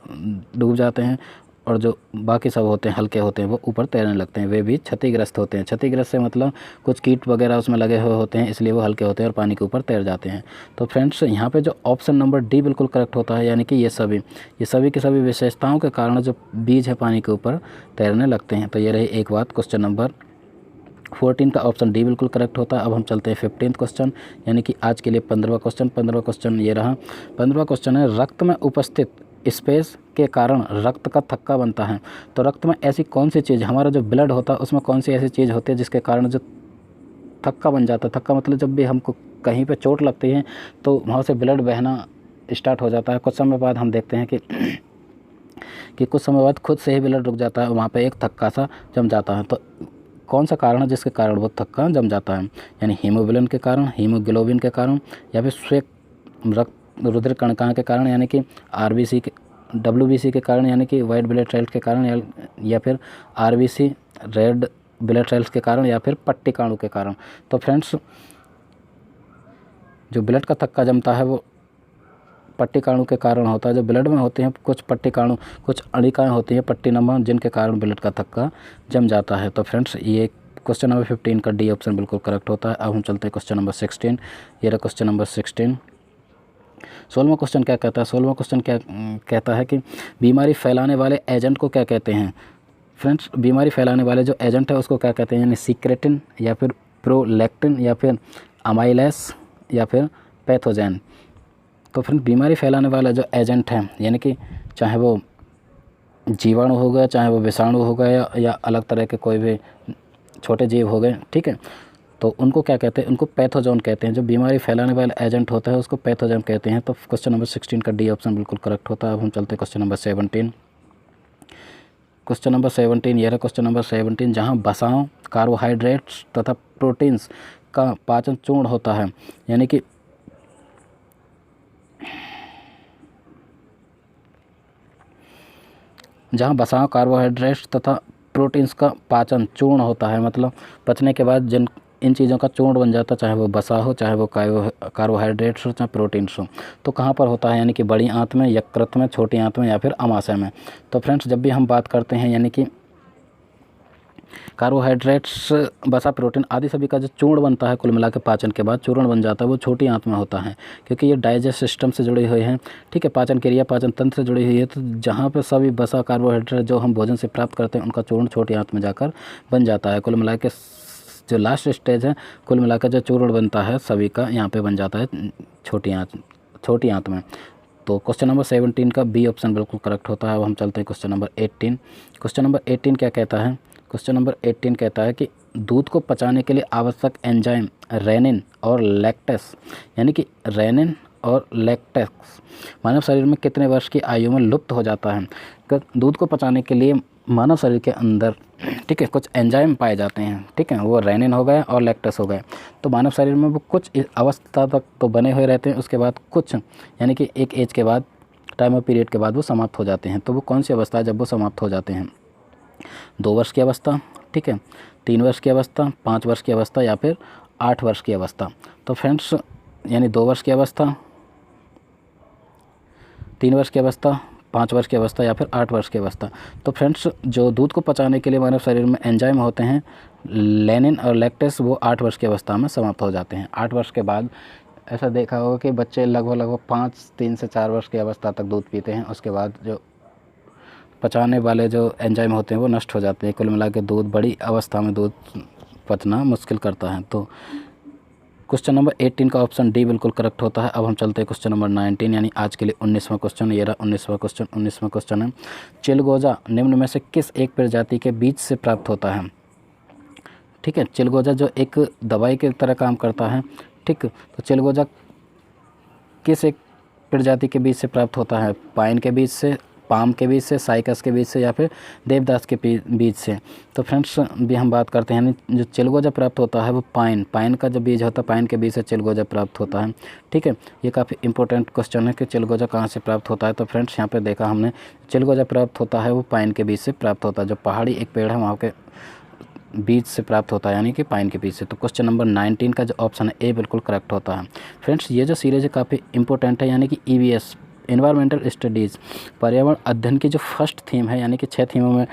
डूब जाते हैं, और जो बाकी सब होते हैं हल्के होते हैं वो ऊपर तैरने लगते हैं। वे भी क्षतिग्रस्त होते हैं। क्षतिग्रस्त से मतलब कुछ कीट वगैरह उसमें लगे हुए होते हैं, इसलिए वो हल्के होते हैं और पानी के ऊपर तैर जाते हैं। तो फ्रेंड्स यहाँ पे जो ऑप्शन नंबर डी बिल्कुल करेक्ट होता है, यानी कि ये सभी की सभी विशेषताओं के कारण जो बीज है पानी के ऊपर तैरने लगते हैं। तो ये रही एक बात। क्वेश्चन नंबर 14 का ऑप्शन डी बिल्कुल करेक्ट होता है। अब हम चलते हैं 15वां क्वेश्चन, यानी कि आज के लिए 15वां क्वेश्चन। 15वां क्वेश्चन ये रहा। 15वां क्वेश्चन है, रक्त में उपस्थित स्पेस के कारण रक्त का थक्का बनता है। तो रक्त में ऐसी कौन सी चीज़, हमारा जो ब्लड होता है उसमें कौन सी ऐसी चीज़ होती है जिसके कारण जो थक्का बन जाता है। थक्का मतलब जब भी हमको कहीं पे चोट लगती है तो वहाँ से ब्लड बहना स्टार्ट हो जाता है। कुछ समय बाद हम देखते हैं कि कुछ समय बाद खुद से ही ब्लड रुक जाता है, वहाँ पे एक थक्का सा जम जाता है। तो कौन सा कारण है जिसके कारण वो थक्का जम जाता है? यानी हीमोग्लोबिन के कारण, या फिर श्वेत रक्त रुधिर कणिकाओं के कारण, यानी कि WBC के कारण, यानी कि वाइट ब्लड सेल्स के कारण, या फिर RBC रेड ब्लड सेल्स के कारण, या फिर पट्टिकाणु के कारण। तो फ्रेंड्स जो ब्लड का थक्का जमता है वो पट्टिकाणु के कारण होता है। जो ब्लड में होते हैं कुछ पट्टिकाणु, कुछ अणिकाएँ होती हैं पट्टिनमा, जिनके कारण ब्लड का थक्का जम जाता है। तो फ्रेंड्स ये क्वेश्चन नंबर 15 का डी ऑप्शन बिल्कुल करेक्ट होता है। अब हम चलते हैं क्वेश्चन नंबर 16। ये रहा क्वेश्चन नंबर 16। 16वां क्वेश्चन क्या कहता है? 16वां क्वेश्चन क्या कहता है कि बीमारी फैलाने वाले एजेंट को क्या कहते हैं? फ्रेंड्स बीमारी फैलाने वाले जो एजेंट है उसको क्या कहते हैं? यानी सीक्रेटिन, या फिर प्रोलैक्टिन, या फिर अमाइलेस, या फिर पैथोजेन। तो फ्रेंड बीमारी फैलाने वाला जो एजेंट है, यानी कि चाहे वो जीवाणु हो गया, चाहे वो विषाणु हो गया, या अलग तरह के कोई भी छोटे जीव हो गए, ठीक है, तो उनको क्या कहते हैं? उनको पैथोजन कहते हैं। जो बीमारी फैलाने वाला एजेंट होता है उसको पैथोजन कहते हैं। तो क्वेश्चन नंबर 16 का डी ऑप्शन बिल्कुल करेक्ट होता है। अब हम चलते हैं क्वेश्चन नंबर 17। क्वेश्चन नंबर 17 ये रहा क्वेश्चन नंबर 17, जहाँ वसाओं, कार्बोहाइड्रेट्स तथा प्रोटीन्स का पाचन चूर्ण होता है, यानी कि जहाँ वसाओं, कार्बोहाइड्रेट्स तथा प्रोटीन्स का पाचन चूर्ण होता है, मतलब पचने के बाद इन चीज़ों का चूर्ण बन जाता है, चाहे वो वसा हो, चाहे वो कार्बोहाइड्रेट्स हो, चाहे प्रोटीन्स हो। तो कहाँ पर होता है? यानी कि बड़ी आंत में, यकृत में, छोटी आंत में, या फिर अमाशय में। तो फ्रेंड्स जब भी हम बात करते हैं यानी कि कार्बोहाइड्रेट्स, वसा, प्रोटीन आदि सभी का जो चूर्ण बनता है, कुल मिला के पाचन के बाद चूर्ण बन जाता है, वो छोटी आंत में होता है, क्योंकि ये डाइजेस्ट सिस्टम से जुड़ी हुई है, ठीक है, पाचन क्रिया, पाचन तंत्र से जुड़ी हुई है। तो जहाँ पे सभी वसा, कार्बोहाइड्रेट जो हम भोजन से प्राप्त करते हैं उनका चूर्ण छोटी आंत में जाकर बन जाता है। कुल मिला के जो लास्ट स्टेज है, कुल मिलाकर जो चूर्ण बनता है सभी का यहाँ पे बन जाता है छोटी आंत में। तो क्वेश्चन नंबर 17 का बी ऑप्शन बिल्कुल करेक्ट होता है। अब हम चलते हैं क्वेश्चन नंबर 18। क्वेश्चन नंबर 18 क्या कहता है? क्वेश्चन नंबर 18 कहता है कि दूध को पचाने के लिए आवश्यक एंजाइम रेनिन और लैक्टेस, यानी कि रेनिन और लैक्टेस मानव शरीर में कितने वर्ष की आयु में लुप्त हो जाता है। दूध को पचाने के लिए मानव शरीर के अंदर, ठीक है, कुछ एंजाइम पाए जाते हैं, ठीक है, वो रेनिन हो गया और लैक्टेस हो गए। तो मानव शरीर में वो कुछ अवस्था तक तो बने हुए रहते हैं, उसके बाद कुछ यानी कि एक एज के बाद, टाइम और पीरियड के बाद वो समाप्त हो जाते हैं। तो वो कौन सी अवस्था है जब वो समाप्त हो जाते हैं? 2 वर्ष की अवस्था, ठीक है, 3 वर्ष की अवस्था, 5 वर्ष की अवस्था या फिर 8 वर्ष की अवस्था। तो फ्रेंड्स यानी 2 वर्ष की अवस्था, 3 वर्ष की अवस्था, 5 वर्ष की अवस्था या फिर 8 वर्ष की अवस्था। तो फ्रेंड्स जो दूध को पचाने के लिए मानव शरीर में एंजाइम होते हैं लेनिन और लैक्टेस, वो 8 वर्ष की अवस्था में समाप्त हो जाते हैं। 8 वर्ष के बाद ऐसा देखा होगा कि बच्चे लगभग 3 से 4 वर्ष की अवस्था तक दूध पीते हैं, उसके बाद जो पचाने वाले जो एंजाइम होते हैं वो नष्ट हो जाते हैं। कुल मिला के दूध बड़ी अवस्था में दूध पचना मुश्किल करता है। तो क्वेश्चन नंबर 18 का ऑप्शन डी बिल्कुल करेक्ट होता है। अब हम चलते हैं क्वेश्चन नंबर 19, यानी आज के लिए 19वां क्वेश्चन। ये रहा 19वां क्वेश्चन है, चिलगोजा निम्न में से किस एक प्रजाति के बीज से प्राप्त होता है? ठीक है, चिलगोजा जो एक दवाई की तरह काम करता है, ठीक, तो चिलगोजा किस एक प्रजाति के बीज से प्राप्त होता है? पाइन के बीज से, पाम के बीज से, साइकस के बीज से या फिर देवदास के बीज से। तो फ्रेंड्स भी हम बात करते हैं, यानी जो चिलगोजा प्राप्त होता है वो पाइन का जो बीज होता है, पाइन के बीज से चिलगोजा प्राप्त होता है। ठीक है, ये काफ़ी इंपॉर्टेंट क्वेश्चन है कि चिलगोजा कहाँ से प्राप्त होता है। तो फ्रेंड्स यहाँ पे देखा हमने, चिलगोजा प्राप्त होता है वो पाइन के बीज से प्राप्त होता है। जो पहाड़ी एक पेड़ है वहाँ के बीज से प्राप्त होता है, यानी कि पाइन के बीज से। तो क्वेश्चन नंबर 19 का जो ऑप्शन है ए बिल्कुल करेक्ट होता है। फ्रेंड्स ये जो सीरीज़ है काफ़ी इंपॉर्टेंट है, यानी कि EVS इन्वायरमेंटल स्टडीज़ पर्यावरण अध्ययन की जो फर्स्ट थीम है, यानी कि 6 थीमों में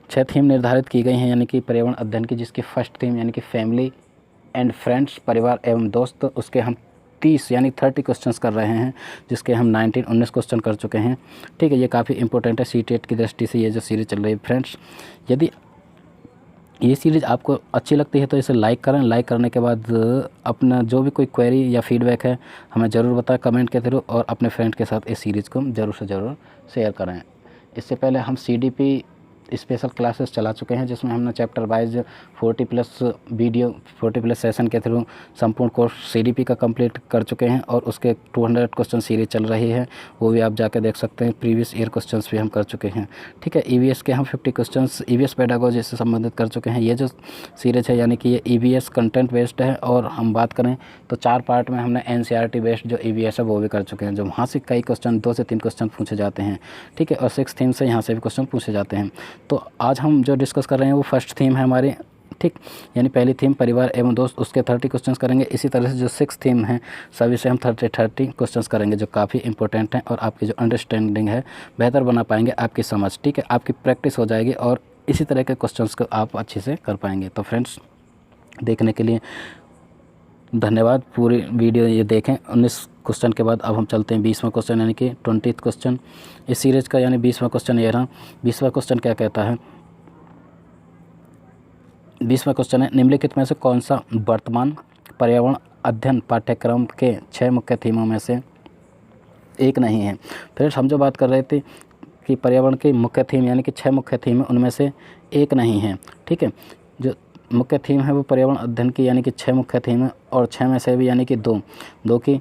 6 थीम निर्धारित की गई हैं, यानी कि पर्यावरण अध्ययन की जिसकी फर्स्ट थीम यानी कि फैमिली एंड फ्रेंड्स, परिवार एवं दोस्त, उसके हम 30 यानी 30 क्वेश्चंस कर रहे हैं, जिसके हम 19 क्वेश्चन कर चुके हैं। ठीक है, ये काफ़ी इंपॉर्टेंट है CTET की दृष्टि से ये जो सीरीज़ चल रही है। फ्रेंड्स यदि ये सीरीज़ आपको अच्छी लगती है तो इसे लाइक करें। लाइक करने के बाद अपना जो भी कोई क्वेरी या फीडबैक है हमें ज़रूर बताएं कमेंट के थ्रू, और अपने फ्रेंड के साथ इस सीरीज़ को ज़रूर से ज़रूर शेयर करें। इससे पहले हम CDP स्पेशल क्लासेस चला चुके हैं, जिसमें हमने चैप्टर वाइज 40+ सेशन के थ्रू संपूर्ण कोर्स CDP का कंप्लीट कर चुके हैं, और उसके 200 क्वेश्चन सीरीज चल रही है, वो भी आप जाकर देख सकते हैं। प्रीवियस ईयर क्वेश्चंस भी हम कर चुके हैं। ठीक है, EVS के हम 50 क्वेश्चंस EVS पेडागोजी से संबंधित कर चुके हैं। ये जो सीरीज है यानी कि ये EVS कंटेंट बेस्ड है, और हम बात करें तो 4 पार्ट में हमने NCERT बेस्ड जो EVS है वो भी कर चुके हैं, जो वहाँ से कई क्वेश्चन 2 से 3 क्वेश्चन पूछे जाते हैं। ठीक है, और 6 थीम से यहाँ से भी क्वेश्चन पूछे जाते हैं। तो आज हम जो डिस्कस कर रहे हैं वो फर्स्ट थीम है हमारी, ठीक, यानी पहली थीम परिवार एवं दोस्त, उसके 30 क्वेश्चंस करेंगे। इसी तरह से जो 6 थीम है सभी से हम 30 क्वेश्चंस करेंगे, जो काफ़ी इंपॉर्टेंट हैं, और आपकी जो अंडरस्टैंडिंग है बेहतर बना पाएंगे, आपकी समझ, ठीक है, आपकी प्रैक्टिस हो जाएगी, और इसी तरह के क्वेश्चंस को आप अच्छे से कर पाएंगे। तो फ्रेंड्स देखने के लिए धन्यवाद। पूरी वीडियो ये देखें। 19 क्वेश्चन के बाद अब हम चलते हैं 20वां क्वेश्चन, यानी कि 20th क्वेश्चन इस सीरीज़ का, यानी 20वां क्वेश्चन ये रहा। 20वां क्वेश्चन क्या कहता है? 20वां क्वेश्चन है, निम्नलिखित में से कौन सा वर्तमान पर्यावरण अध्ययन पाठ्यक्रम के 6 मुख्य थीमों में से एक नहीं है? फिर हम जो बात कर रहे थे कि पर्यावरण की मुख्य थीम यानी कि 6 मुख्य थीम है, उनमें से एक नहीं है। ठीक है, जो मुख्य थीम है वो पर्यावरण अध्ययन की यानी कि 6 मुख्य थीम है, और 6 में से भी यानी कि 2 की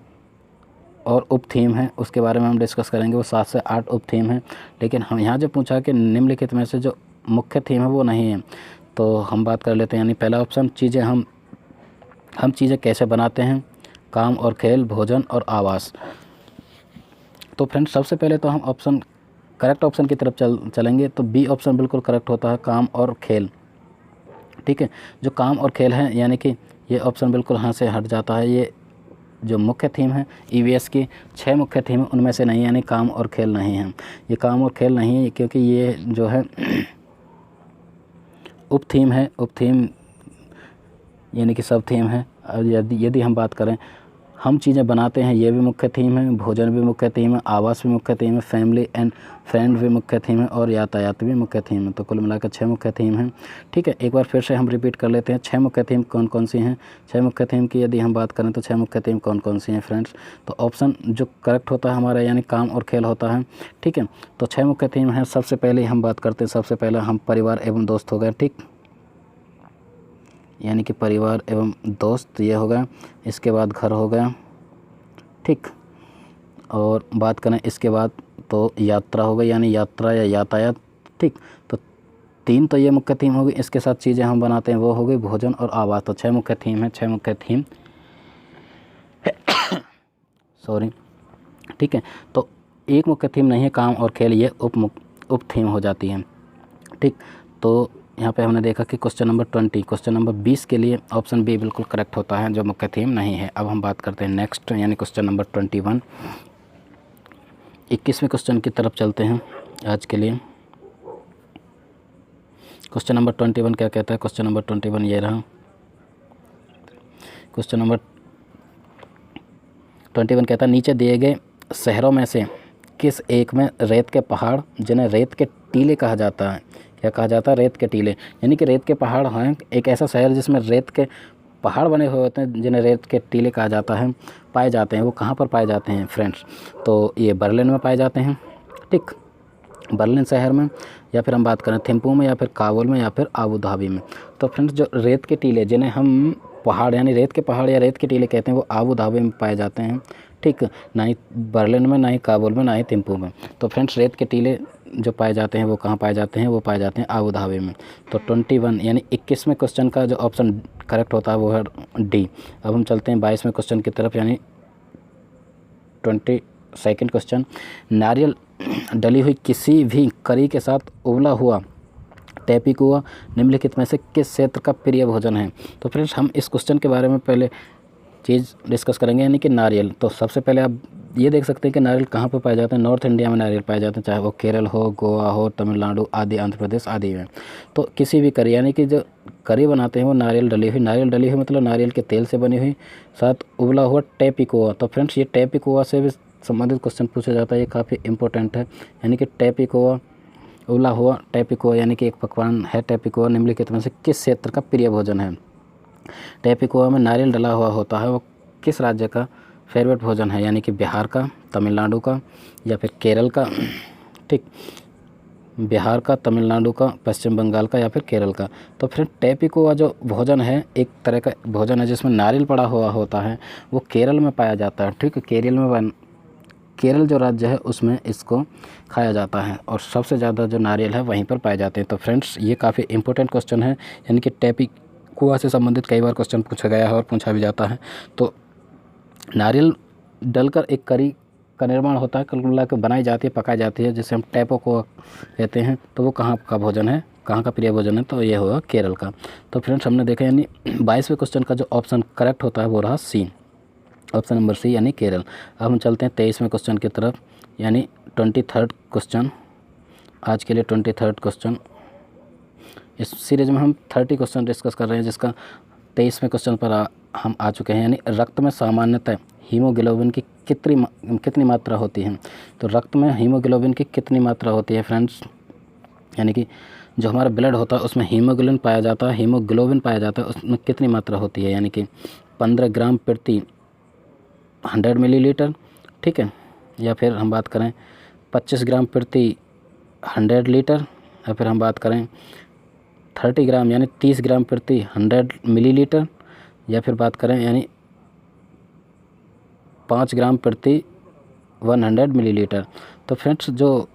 और उप थीम है, उसके बारे में हम डिस्कस करेंगे। वो 7 से 8 उप थीम है, लेकिन हम यहाँ जो पूछा कि निम्नलिखित में से जो मुख्य थीम है वो नहीं है, तो हम बात कर लेते हैं। यानी पहला ऑप्शन, चीज़ें हम चीज़ें कैसे बनाते हैं, काम और खेल, भोजन और आवास। तो फ्रेंड्स सबसे पहले तो हम करेक्ट ऑप्शन की तरफ चलेंगे। तो बी ऑप्शन बिल्कुल करेक्ट होता है, काम और खेल। ठीक है, जो काम और खेल है यानी कि ये ऑप्शन बिल्कुल यहाँ से हट जाता है। ये जो मुख्य थीम है EVS की 6 मुख्य थीम है उनमें से नहीं, यानी काम और खेल नहीं है। ये काम और खेल नहीं है क्योंकि ये जो है उप थीम यानी कि सब थीम है। और यदि हम बात करें हम चीज़ें बनाते हैं ये भी मुख्य थीम है, भोजन भी मुख्य थीम है, आवास भी मुख्य थीम है, फैमिली एंड फ्रेंड भी मुख्य थीम है और यातायात भी मुख्य थीम है। तो कुल मिलाकर 6 मुख्य थीम हैं। ठीक है, एक बार फिर से हम रिपीट कर लेते हैं 6 मुख्य थीम कौन कौन सी हैं। 6 मुख्य थीम की यदि हम बात करें तो 6 मुख्य थीम कौन कौन सी हैं फ्रेंड्स। तो ऑप्शन जो करेक्ट होता है हमारा यानी काम और खेल होता है। ठीक है, तो 6 मुख्य थीम हैं। सबसे पहले हम बात करते हैं, सबसे पहले हम परिवार एवं दोस्त हो गए। ठीक, यानी कि परिवार एवं दोस्त ये हो गया। इसके बाद घर हो गया। ठीक, और बात करें इसके बाद तो यात्रा हो गई यानी यात्रा या यातायात। ठीक, तो 3 तो ये मुख्य थीम हो गई। इसके साथ चीज़ें हम बनाते हैं वो हो गई भोजन और आवास। तो 6 मुख्य थीम है, 6 मुख्य थीम सॉरी। ठीक है, तो एक मुख्य थीम नहीं है काम और खेल, ये उप थीम हो जाती है। ठीक, तो यहाँ पे हमने देखा कि क्वेश्चन नंबर 20, क्वेश्चन नंबर 20 के लिए ऑप्शन बी बिल्कुल करेक्ट होता है जो मुख्य थीम नहीं है। अब हम बात करते हैं नेक्स्ट यानी क्वेश्चन नंबर 21, 21वें क्वेश्चन की तरफ चलते हैं आज के लिए। क्वेश्चन नंबर 21 क्या कहता है? क्वेश्चन नंबर 21 ये रहा। क्वेश्चन नंबर 21 कहता है नीचे दिए गए शहरों में से किस एक में रेत के पहाड़ जिन्हें रेत के टीले कहा जाता है? क्या कहा जाता है? रेत के टीले, यानी कि रेत के पहाड़ हैं। एक ऐसा शहर जिसमें रेत के पहाड़ बने हुए होते हैं जिन्हें रेत के टीले कहा जाता है, पाए जाते हैं। वो कहाँ पर पाए जाते हैं फ्रेंड्स? तो ये बर्लिन में पाए जाते हैं। ठीक, बर्लिन शहर में, या फिर हम बात करें थिम्पू में, या फिर काबुल में, या फिर आबू धाबी में। तो फ्रेंड्स जो रेत के टीले जिन्हें हम पहाड़ यानी रेत के पहाड़ या रेत के टीले कहते हैं वो आबू धाबी में पाए जाते हैं। ठीक, ना ही बर्लिन में, ना ही काबुल में, ना ही थिम्पू में। तो फ्रेंड्स रेत के टीले जो पाए जाते हैं वो कहाँ पाए जाते हैं? वो पाए जाते हैं आबू धाबी में। तो 21 यानी 21वें क्वेश्चन का जो ऑप्शन करेक्ट होता है वो है डी। अब हम चलते हैं 22वें क्वेश्चन की तरफ यानी 22nd क्वेश्चन। नारियल डली हुई किसी भी करी के साथ उबला हुआ टैपिकुआ निम्नलिखित में से किस क्षेत्र का प्रिय भोजन है? तो फ्रेंड्स हम इस क्वेश्चन के बारे में पहले चीज़ डिस्कस करेंगे यानी कि नारियल। तो सबसे पहले आप ये देख सकते हैं कि नारियल कहाँ पर पाए जाते हैं। नॉर्थ इंडिया में नारियल पाए जाते हैं, चाहे वो केरल हो, गोवा हो, तमिलनाडु आदि, आंध्र प्रदेश आदि में। तो किसी भी करी यानी कि जो करी बनाते हैं वो नारियल डली हुई मतलब नारियल के तेल से बनी हुई, साथ उबला हुआ टैपिकुआ। तो फ्रेंड्स ये टैपिकुआ से भी संबंधित क्वेश्चन पूछा जाता है, ये काफ़ी इंपॉर्टेंट है। यानी कि टैपिकुआ, उबला हुआ टैपिकुआ यानी कि एक पकवान है टैपिकुआ, निम्नलिखित में से किस क्षेत्र का प्रिय भोजन है? टैपिकुआ में नारियल डला हुआ होता है, वो किस राज्य का फेवरेट भोजन है? यानी कि बिहार का, तमिलनाडु का, या फिर केरल का। ठीक, बिहार का, तमिलनाडु का, पश्चिम बंगाल का, या फिर केरल का। तो फिर टैपिकुआ जो भोजन है एक तरह का भोजन है जिसमें नारियल पड़ा हुआ होता है, वो केरल में पाया जाता है। ठीक, केरल जो राज्य है उसमें इसको खाया जाता है और सबसे ज़्यादा जो नारियल है वहीं पर पाए जाते हैं। तो फ्रेंड्स ये काफ़ी इंपॉर्टेंट क्वेश्चन है, यानी कि टैपिकुआ से संबंधित कई बार क्वेश्चन पूछा गया है और पूछा भी जाता है। तो नारियल डलकर एक करी का निर्माण होता है, कुल मिलाकर बनाई जाती है, पकाई जाती है, जिसे हम टैपिकुआ कहते हैं। तो वो कहाँ का भोजन है, कहाँ का प्रिय भोजन है? तो ये होगा केरल का। तो फ्रेंड्स हमने देखा यानी 22वें क्वेश्चन का जो ऑप्शन करेक्ट होता है वो रहा सी, ऑप्शन नंबर सी यानी केरल। अब हम चलते हैं 23वें क्वेश्चन की तरफ यानी 23rd क्वेश्चन। आज के लिए 23rd क्वेश्चन। इस सीरीज में हम 30 क्वेश्चन डिस्कस कर रहे हैं, जिसका 23वें क्वेश्चन पर हम आ चुके हैं। यानी रक्त में सामान्यतः हीमोग्लोबिन की कितनी मात्रा होती है? तो रक्त में हीमोग्लोबिन की कितनी मात्रा होती है फ्रेंड्स? यानी कि जो हमारा ब्लड होता है उसमें हीमोग्लोबिन पाया जाता है, उसमें कितनी मात्रा होती है? यानी कि 15 ग्राम प्रति 100 मिलीलीटर। ठीक है, या फिर हम बात करें 25 ग्राम प्रति 100 लीटर, या फिर हम बात करें 30 ग्राम यानी 30 ग्राम प्रति 100 मिलीलीटर, या फिर बात करें यानी 5 ग्राम प्रति 100 मिलीलीटर। तो फ्रेंड्स जो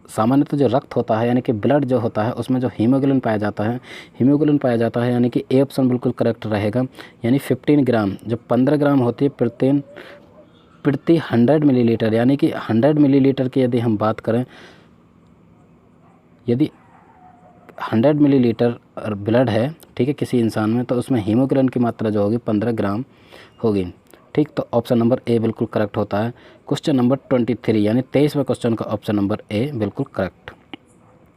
सामान्यतः जो रक्त होता है यानी कि ब्लड जो होता है उसमें जो हीमोग्लोबिन पाया जाता है, यानी कि ए ऑप्शन बिल्कुल करेक्ट रहेगा। यानी 15 ग्राम, जो 15 ग्राम होती है प्रति 100 मिलीलीटर, यानी कि 100 मिलीलीटर की यदि हम बात करें, यदि 100 मिलीलीटर ब्लड है, ठीक है, किसी इंसान में, तो उसमें हीमोग्लोबिन की मात्रा जो होगी 15 ग्राम होगी। ठीक, तो ऑप्शन नंबर ए बिल्कुल करेक्ट होता है। क्वेश्चन नंबर 23 यानी 23वें क्वेश्चन का ऑप्शन नंबर ए बिल्कुल करेक्ट।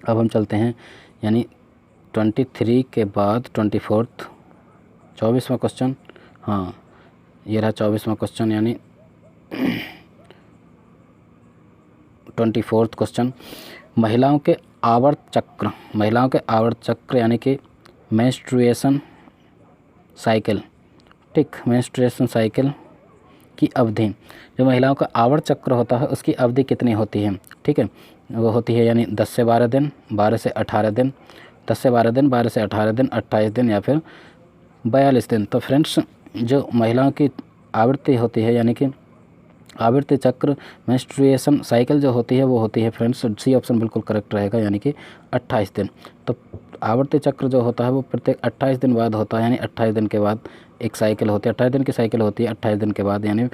अब हम चलते हैं यानी 23 के बाद 24वां क्वेश्चन। हाँ, ये रहा 24वां क्वेश्चन यानी 24th क्वेश्चन। महिलाओं के आवर्त चक्र यानी कि मेंस्ट्रुएशन साइकिल, ठीक, मेंस्ट्रुएशन साइकिल की अवधि, जो महिलाओं का आवर्त चक्र होता है उसकी अवधि कितनी होती है, ठीक है, वो होती है यानी 10 से 12 दिन, 12 से 18 दिन, 10 से 12 दिन, 12 से 18 दिन, 28 दिन या फिर 42 दिन। तो फ्रेंड्स जो महिलाओं की आवृत्ति होती है यानी कि आवृत्ति चक्र मेंस्ट्रुएशन साइकिल जो होती है वो होती है फ्रेंड्स, सी ऑप्शन बिल्कुल करेक्ट रहेगा, यानी कि 28 दिन। तो आवर्ती चक्र जो होता है वो प्रत्येक 28 दिन बाद होता है, यानी 28 दिन के बाद एक साइकिल होती है, 28 दिन की साइकिल होती है, 28 दिन के बाद यानी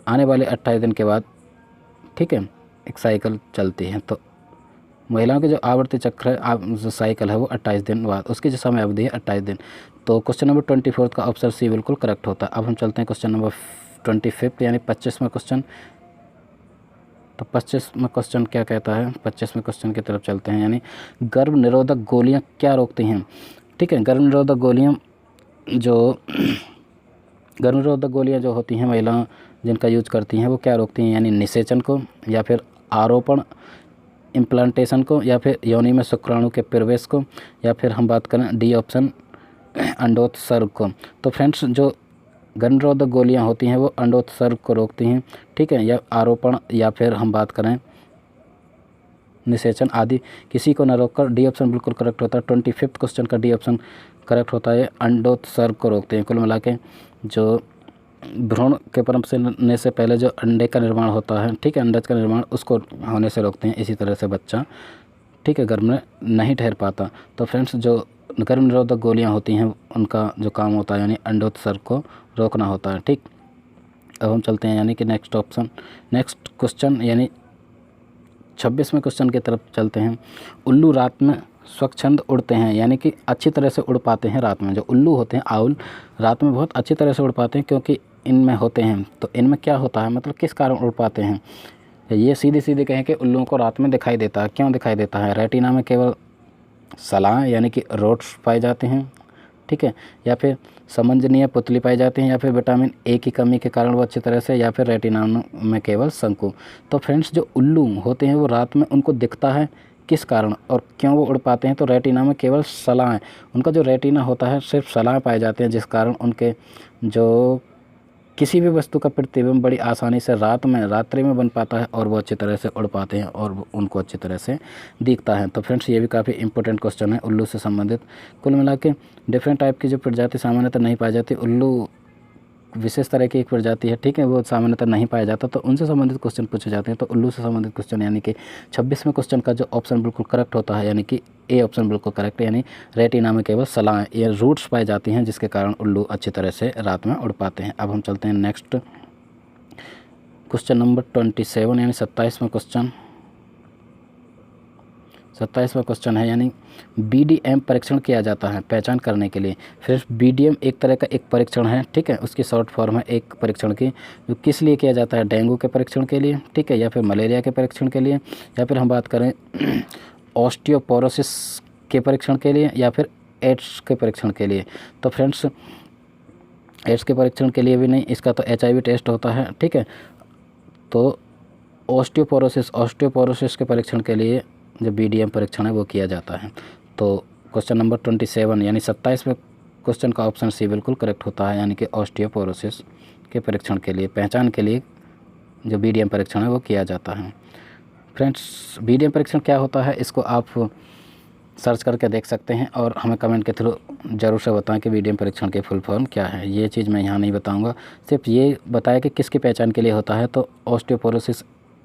आने वाले 28 दिन के बाद, ठीक है, एक साइकिल चलती है। तो महिलाओं के जो आवर्ती चक्र है, जो साइकिल है वो 28 दिन बाद, उसकी जो समय अवधि है 28 दिन। तो क्वेश्चन नंबर 24 का ऑप्शन सी बिल्कुल करेक्ट होता है। अब हम चलते हैं क्वेश्चन नंबर 25 यानी 25वां क्वेश्चन। तो 25वां क्वेश्चन क्या कहता है, 25वें क्वेश्चन की तरफ चलते हैं, यानी गर्भ निरोधक गोलियां क्या रोकती हैं, ठीक है। गर्भ निरोधक गोलियां जो होती हैं महिलाएं जिनका यूज करती हैं वो क्या रोकती हैं, यानी निषेचन को या फिर आरोपण इम्प्लांटेशन को या फिर योनि में शुक्राणु के प्रवेश को या फिर हम बात करें डी ऑप्शन अंडोत्सर्ग को। तो फ्रेंड्स जो गर्भ निरोधक गोलियाँ होती हैं वो अंडोत्सर्ग को रोकती हैं, ठीक है, या आरोपण या फिर हम बात करें निषेचन आदि किसी को न रोककर डी ऑप्शन बिल्कुल करेक्ट होता है। 25 क्वेश्चन का डी ऑप्शन करेक्ट होता है, अंडोत्सर्ग को रोकते हैं। कुल मिला के जो भ्रूण के पनपने से पहले जो अंडे का निर्माण होता है, ठीक है, अंडज का निर्माण, उसको होने से रोकते हैं। इसी तरह से बच्चा, ठीक है, गर्भ में नहीं ठहर पाता। तो फ्रेंड्स जो गर्भ निरोधक गोलियाँ होती हैं उनका जो काम होता है यानी अंडोत्सर्ग को रोकना होता है, ठीक। अब हम चलते हैं यानी कि नेक्स्ट क्वेश्चन यानी 26वें क्वेश्चन की तरफ चलते हैं। उल्लू रात में स्वच्छंद उड़ते हैं, यानी कि अच्छी तरह से उड़ पाते हैं रात में। जो उल्लू होते हैं, आउल, रात में बहुत अच्छी तरह से उड़ पाते हैं क्योंकि इनमें होते हैं। तो इनमें क्या होता है, मतलब किस कारण उड़ पाते हैं, ये सीधे कहें कि उल्लुओं को रात में दिखाई देता है। क्यों दिखाई देता है, रेटिना में केवल सलाह यानी कि रोड्स पाए जाते हैं, ठीक है, या फिर समंजनीय पुतली पाई जाती हैं, या फिर विटामिन ए की कमी के कारण वो अच्छी तरह से, या फिर रेटिना में केवल शंकु। तो फ्रेंड्स जो उल्लू होते हैं वो रात में उनको दिखता है किस कारण और क्यों वो उड़ पाते हैं, तो रेटिना में केवल सलाह, उनका जो रेटिना होता है सिर्फ सलाह पाए जाते हैं, जिस कारण उनके जो किसी भी वस्तु का प्रतिबिंब बड़ी आसानी से रात्रि में बन पाता है और वो अच्छी तरह से उड़ पाते हैं और उनको अच्छी तरह से दिखता है। तो फ्रेंड्स ये भी काफ़ी इंपॉर्टेंट क्वेश्चन है उल्लू से संबंधित। कुल मिला के डिफरेंट टाइप की जो प्रजाति सामान्यतः नहीं पाई जाती, उल्लू विशेष तरह की एक प्रजाति है, ठीक है, वो सामान्यतः नहीं पाया जाता, तो उनसे संबंधित क्वेश्चन पूछे जाते हैं। तो उल्लू से संबंधित क्वेश्चन यानी कि 26वें क्वेश्चन का जो ऑप्शन बिल्कुल करेक्ट होता है, यानी कि ए ऑप्शन बिल्कुल करेक्ट है, यानी रेटिना में केवल सलाह या रूट्स पाई जाती हैं जिसके कारण उल्लू अच्छी तरह से रात में उड़ पाते हैं। अब हम चलते हैं नेक्स्ट क्वेश्चन नंबर 27 यानी 27वां क्वेश्चन। 27वां क्वेश्चन है, यानी BDM परीक्षण किया जाता है पहचान करने के लिए। फिर BDM एक तरह का एक परीक्षण है, ठीक है, उसकी शॉर्ट फॉर्म है एक परीक्षण की, जो किस लिए किया जाता है, डेंगू के परीक्षण के लिए, ठीक है, या फिर मलेरिया के परीक्षण के लिए, या फिर हम बात करें ऑस्टियोपोरोसिस के परीक्षण के लिए, या फिर एड्स के परीक्षण के लिए। तो फ्रेंड्स एड्स के परीक्षण के लिए भी नहीं, इसका तो HIV टेस्ट होता है, ठीक है। तो ऑस्टियोपोरोसिस के परीक्षण के लिए जो BDM परीक्षण है वो किया जाता है। तो क्वेश्चन नंबर 27 यानी 27वें क्वेश्चन का ऑप्शन सी बिल्कुल करेक्ट होता है, यानी कि ऑस्टियोपोरोसिस के परीक्षण के लिए, पहचान के लिए जो BDM परीक्षण है वो किया जाता है। फ्रेंड्स BDM परीक्षण क्या होता है इसको आप सर्च करके देख सकते हैं और हमें कमेंट के थ्रू ज़रूर से बताएं कि BDM परीक्षण की फुल फॉर्म क्या है। ये चीज़ मैं यहाँ नहीं बताऊँगा, सिर्फ ये बताया कि किसकी पहचान के लिए होता है। तो ऑस्टियोपोरोसिस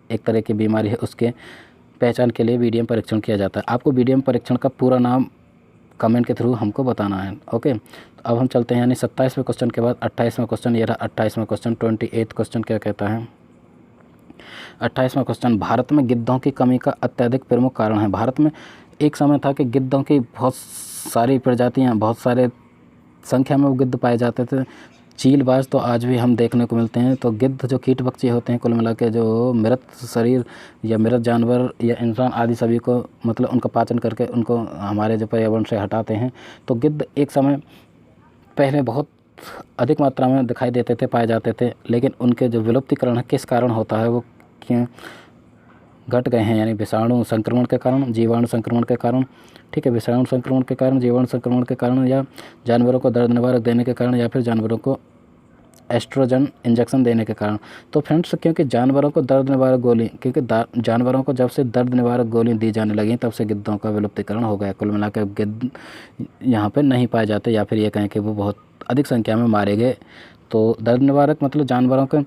एक तरह की बीमारी है, उसके पहचान के लिए BDM परीक्षण किया जाता है। आपको BDM परीक्षण का पूरा नाम कमेंट के थ्रू हमको बताना है, ओके। तो अब हम चलते हैं यानी 27वें क्वेश्चन के बाद 28वां क्वेश्चन। ये रहा 28वां क्वेश्चन। 28 क्वेश्चन क्या कहता है, 28वां क्वेश्चन, भारत में गिद्धों की कमी का अत्यधिक प्रमुख कारण है। भारत में एक समय था कि गिद्धों की बहुत सारी प्रजातियाँ, बहुत सारे संख्या में वो गिद्ध पाए जाते थे। चीलबाज तो आज भी हम देखने को मिलते हैं। तो गिद्ध जो कीट पक्षी होते हैं, कुल मिला के जो मृत शरीर या मृत जानवर या इंसान आदि सभी को मतलब उनका पाचन करके उनको हमारे जो पर्यावरण से हटाते हैं। तो गिद्ध एक समय पहले बहुत अधिक मात्रा में दिखाई देते थे, पाए जाते थे, लेकिन उनके जो विलुप्तिकरण है किस कारण होता है, वो क्यों घट गए हैं, यानी विषाणु संक्रमण के कारण, जीवाणु संक्रमण के कारण, ठीक है, विषाणु संक्रमण के कारण, जीवाणु संक्रमण के कारण, या जानवरों को दर्द निवारक देने के कारण, या फिर जानवरों को एस्ट्रोजन इंजेक्शन देने के कारण। तो फ्रेंड्स क्योंकि जानवरों को दर्द निवारक गोली, क्योंकि जानवरों को जब से दर्द निवारक गोली दी जाने लगी तब से गिद्धों का विलुप्तिकरण हो गया। कुल मिलाकर गिद्ध यहाँ पे नहीं पाए जाते, या फिर ये कहें कि वो बहुत अधिक संख्या में मारे गए। तो दर्द निवारक मतलब जानवरों के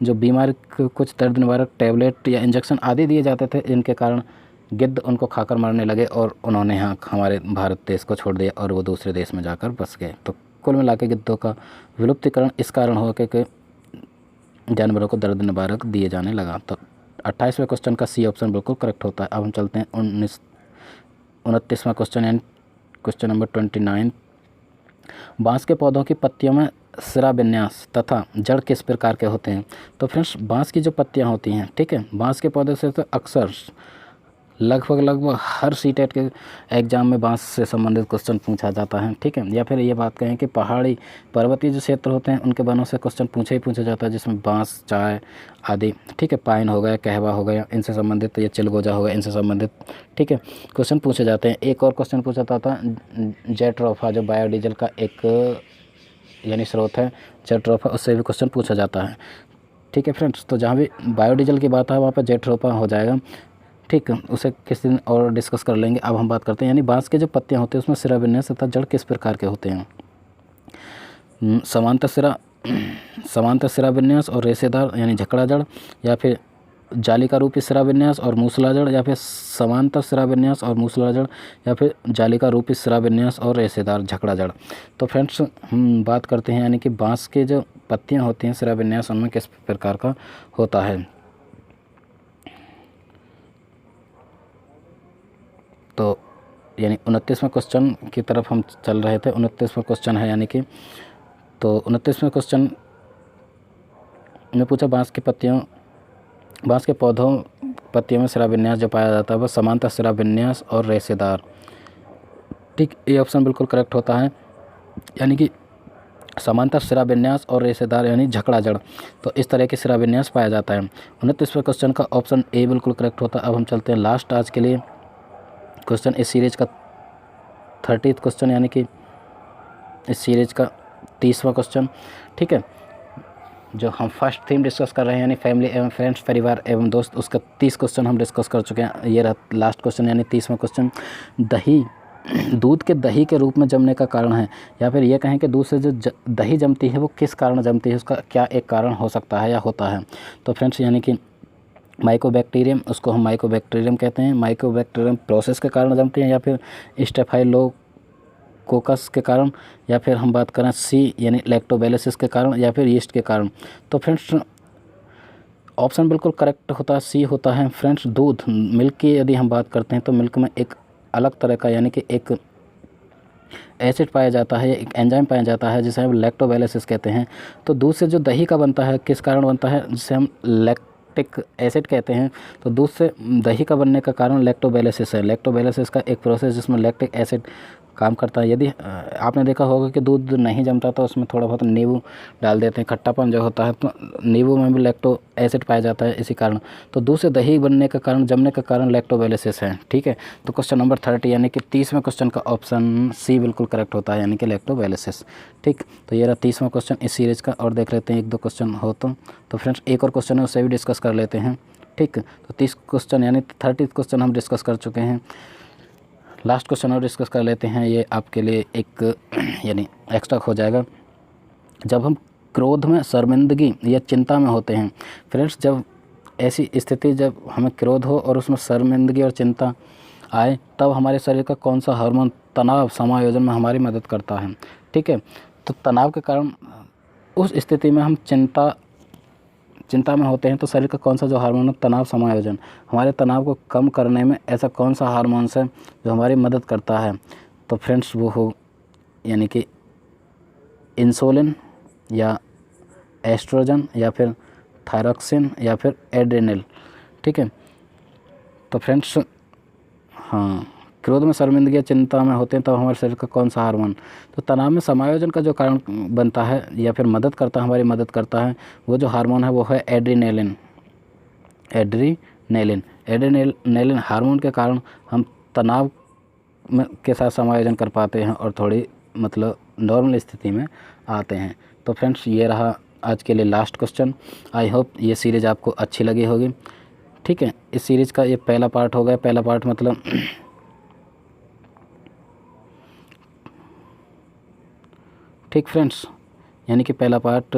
जो बीमारी कुछ दर्द निवारक टैबलेट या इंजेक्शन आदि दिए जाते थे, इनके कारण गिद्ध उनको खाकर मरने लगे और उन्होंने यहाँ हमारे भारत देश को छोड़ दिया और वो दूसरे देश में जाकर बस गए। तो कुल मिला के गिद्धों का विलुप्तिकरण इस कारण हो कि जानवरों को दर्द निवारक दिए जाने लगा। तो 28वें क्वेश्चन का सी ऑप्शन बिल्कुल करेक्ट होता है। अब हम चलते हैं 29वां क्वेश्चन यानी क्वेश्चन नंबर 29। बांस के पौधों की पत्तियों में सिरा विन्यास तथा जड़ किस प्रकार के होते हैं। तो फ्रेंड्स बांस की जो पत्तियां होती हैं, ठीक है, बांस के पौधे से तो अक्सर लगभग हर सीटेट के एग्जाम में बांस से संबंधित क्वेश्चन पूछा जाता है, ठीक है। या फिर ये बात कहें कि पहाड़ी पर्वतीय जो क्षेत्र होते हैं उनके वनों से क्वेश्चन पूछा जाता है, जिसमें बांस, चाय आदि, ठीक है, पाइन हो गया, कहवा हो गया, इनसे संबंधित, या चिलगोजा हो गया, इनसे संबंधित, ठीक है, क्वेश्चन पूछे जाते हैं। एक और क्वेश्चन पूछा जाता है जेट्रोफा, जो बायोडीजल का एक यानी स्रोत है, जेट्रोफा, उससे भी क्वेश्चन पूछा जाता है, ठीक है फ्रेंड्स। तो जहाँ भी बायोडीजल की बात है वहाँ पर जेट्रोफा हो जाएगा, ठीक है, उसे किसी दिन और डिस्कस कर लेंगे। अब हम बात करते हैं यानी बांस के जो पत्तियां होती हैं उसमें सिरा विन्यास तथा जड़ किस प्रकार के होते हैं। समांतर सिरा विन्यास और रेशेदार यानी झकड़ा जड़, या फिर जालिका रूपी सिरा विन्यास और मूसला जड़, या फिर समांतर सिरा विन्यास और मूसला जड़, या फिर जालिका रूपी सिरा विन्यास और रेशेदार झकड़ा जड़। तो फ्रेंड्स हम बात करते हैं यानी कि बांस के जो पत्तियां होती हैं सिरा विन्यास उनमें किस प्रकार का होता है। तो यानी 29वें क्वेश्चन की तरफ हम चल रहे थे। 29वां क्वेश्चन है यानी कि, तो 29वें क्वेश्चन में पूछा बांस के पौधों पत्तियों में सिरा विन्यास जो पाया जाता है वह समांतर सिरा विन्यास और रेशेदार, ठीक, ये ऑप्शन बिल्कुल करेक्ट होता है, यानी कि समांतर सिरा विन्यास और रेशेदार यानी झकड़ा जड़। तो इस तरह के सिरा विन्यास पाया जाता है। 29वें क्वेश्चन का ऑप्शन ए बिल्कुल करेक्ट होता है। अब हम चलते हैं लास्ट आज के लिए क्वेश्चन, इस सीरीज का 30th क्वेश्चन, यानी कि इस सीरीज का 30वां क्वेश्चन, ठीक है। जो हम फर्स्ट थीम डिस्कस कर रहे हैं यानी फैमिली एवं फ्रेंड्स, परिवार एवं दोस्त, उसका 30 क्वेश्चन हम डिस्कस कर चुके हैं। ये रहा लास्ट क्वेश्चन यानी 30वां क्वेश्चन। दूध के दही के रूप में जमने का कारण है, या फिर ये कहें कि दूध से जो दही जमती है वो किस कारण जमती है, उसका क्या एक कारण हो सकता है या होता है। तो फ्रेंड्स यानी कि माइकोबैक्टीरियम, उसको हम माइकोबैक्टीरियम कहते हैं, माइकोबैक्टीरियम प्रोसेस के कारण जमती हैं, या फिर स्टेफाइलोकोकस के कारण, या फिर हम बात करें सी यानी लैक्टोबैलिसिस के कारण, या फिर यीस्ट के कारण। तो फ्रेंड्स ऑप्शन बिल्कुल करेक्ट होता है, सी होता है फ्रेंड्स। दूध, मिल्क की यदि हम बात करते हैं तो मिल्क में एक अलग तरह का यानी कि एक एसिड पाया जाता है, एक एंजाइम पाया जाता है जिसे हम लैक्टोबैलिसिस कहते हैं। तो दूध से जो दही का बनता है किस कारण बनता है, जिसे हम लैक्टिक एसिड कहते हैं। तो दूध से दही का बनने का कारण लैक्टोबैलिसिस है। लैक्टोबैलिसिस का एक प्रोसेस जिसमें लैक्टिक एसिड काम करता है। यदि आपने देखा होगा कि दूध नहीं जमता तो उसमें थोड़ा बहुत नींबू डाल देते हैं, खट्टापन जो होता है, तो नींबू में भी लैक्टो एसिड पाया जाता है इसी कारण। तो दूध से दही बनने का कारण, जमने का कारण लैक्टोबैलिसिस है, ठीक है। तो क्वेश्चन नंबर 30 यानी कि 30वें क्वेश्चन का ऑप्शन सी बिल्कुल करेक्ट होता है, यानी कि लैक्टोबैलिसिस, ठीक। तो ये रहा 30वां क्वेश्चन इस सीरीज़ का। और देख लेते हैं 1-2 क्वेश्चन हो तो फ्रेंड्स एक और क्वेश्चन है उससे भी डिस्कस कर लेते हैं, ठीक। तो 30 क्वेश्चन यानी 30 क्वेश्चन हम डिस्कस कर चुके हैं। लास्ट क्वेश्चन और डिस्कस कर लेते हैं, ये आपके लिए एक यानी एक्स्ट्रा हो जाएगा। जब हम क्रोध में, शर्मिंदगी या चिंता में होते हैं फ्रेंड्स, जब ऐसी स्थिति, जब हमें क्रोध हो और उसमें शर्मिंदगी और चिंता आए, तब हमारे शरीर का कौन सा हार्मोन तनाव समायोजन में हमारी मदद करता है, ठीक है। तो तनाव के कारण उस स्थिति में हम चिंता में होते हैं तो शरीर का कौन सा जो हार्मोन है, तनाव समायोजन, हमारे तनाव को कम करने में ऐसा कौन सा हार्मोन है जो हमारी मदद करता है। तो फ्रेंड्स वो हो यानी कि इंसुलिन या एस्ट्रोजन या फिर थायरॉक्सिन या फिर एड्रेनल, ठीक है। तो फ्रेंड्स हाँ क्रोध में, शर्मिंदगी, चिंता में होते हैं तब हमारे शरीर का कौन सा हार्मोन, तो तनाव में समायोजन का जो कारण बनता है या फिर मदद करता है, हमारी मदद करता है, वो जो हार्मोन है वो है एड्रीनेलिन। एड्रीनेलिन हार्मोन के कारण हम तनाव में के साथ समायोजन कर पाते हैं और थोड़ी मतलब नॉर्मल स्थिति में आते हैं। तो फ्रेंड्स ये रहा आज के लिए लास्ट क्वेश्चन। आई होप ये सीरीज़ आपको अच्छी लगी होगी। ठीक है, इस सीरीज़ का ये पहला पार्ट हो गया। पहला पार्ट मतलब ठीक फ्रेंड्स, यानी कि पहला पार्ट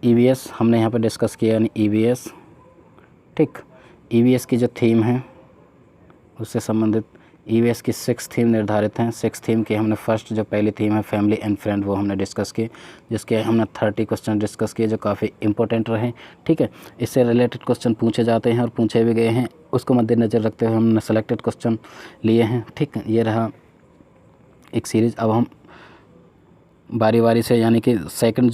ईवीएस हमने यहाँ पे डिस्कस किया, यानी ईवीएस। ठीक, ईवीएस की जो थीम है उससे संबंधित ईवीएस की 6 थीम निर्धारित हैं। 6 थीम की हमने फर्स्ट जो पहली थीम है फैमिली एंड फ्रेंड, वो हमने डिस्कस की, जिसके हमने 30 क्वेश्चन डिस्कस किए जो काफ़ी इंपॉर्टेंट रहे। ठीक है, इससे रिलेटेड क्वेश्चन पूछे जाते हैं और पूछे भी गए हैं, उसको मद्देनज़र रखते हुए हमने सेलेक्टेड क्वेश्चन लिए हैं। ठीक, ये रहा एक सीरीज़। अब हम बारी बारी से, यानी कि सेकंड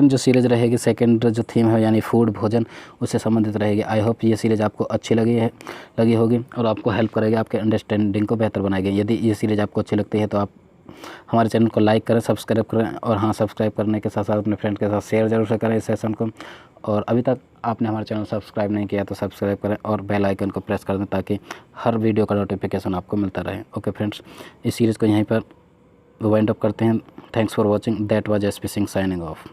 जो सीरीज़ रहेगी, सेकंड जो थीम है यानी फूड, भोजन, उससे संबंधित रहेगी। आई होप ये सीरीज़ आपको अच्छी लगी होगी और आपको हेल्प करेगी, आपके अंडरस्टैंडिंग को बेहतर बनाएगी। यदि ये सीरीज़ आपको अच्छी लगती है तो आप हमारे चैनल को लाइक करें, सब्सक्राइब करें, और हाँ, सब्सक्राइब करने के साथ साथ अपने फ्रेंड के साथ शेयर जरूर से करें इस सेशन को। और अभी तक आपने हमारे चैनल सब्सक्राइब नहीं किया तो सब्सक्राइब करें और बेल आइकन को प्रेस कर दें ताकि हर वीडियो का नोटिफिकेशन आपको मिलता रहे। ओके फ्रेंड्स, इस सीरीज़ को यहीं पर वाइंड अप करते हैं। Thanks for watching. That was SP Singh signing off.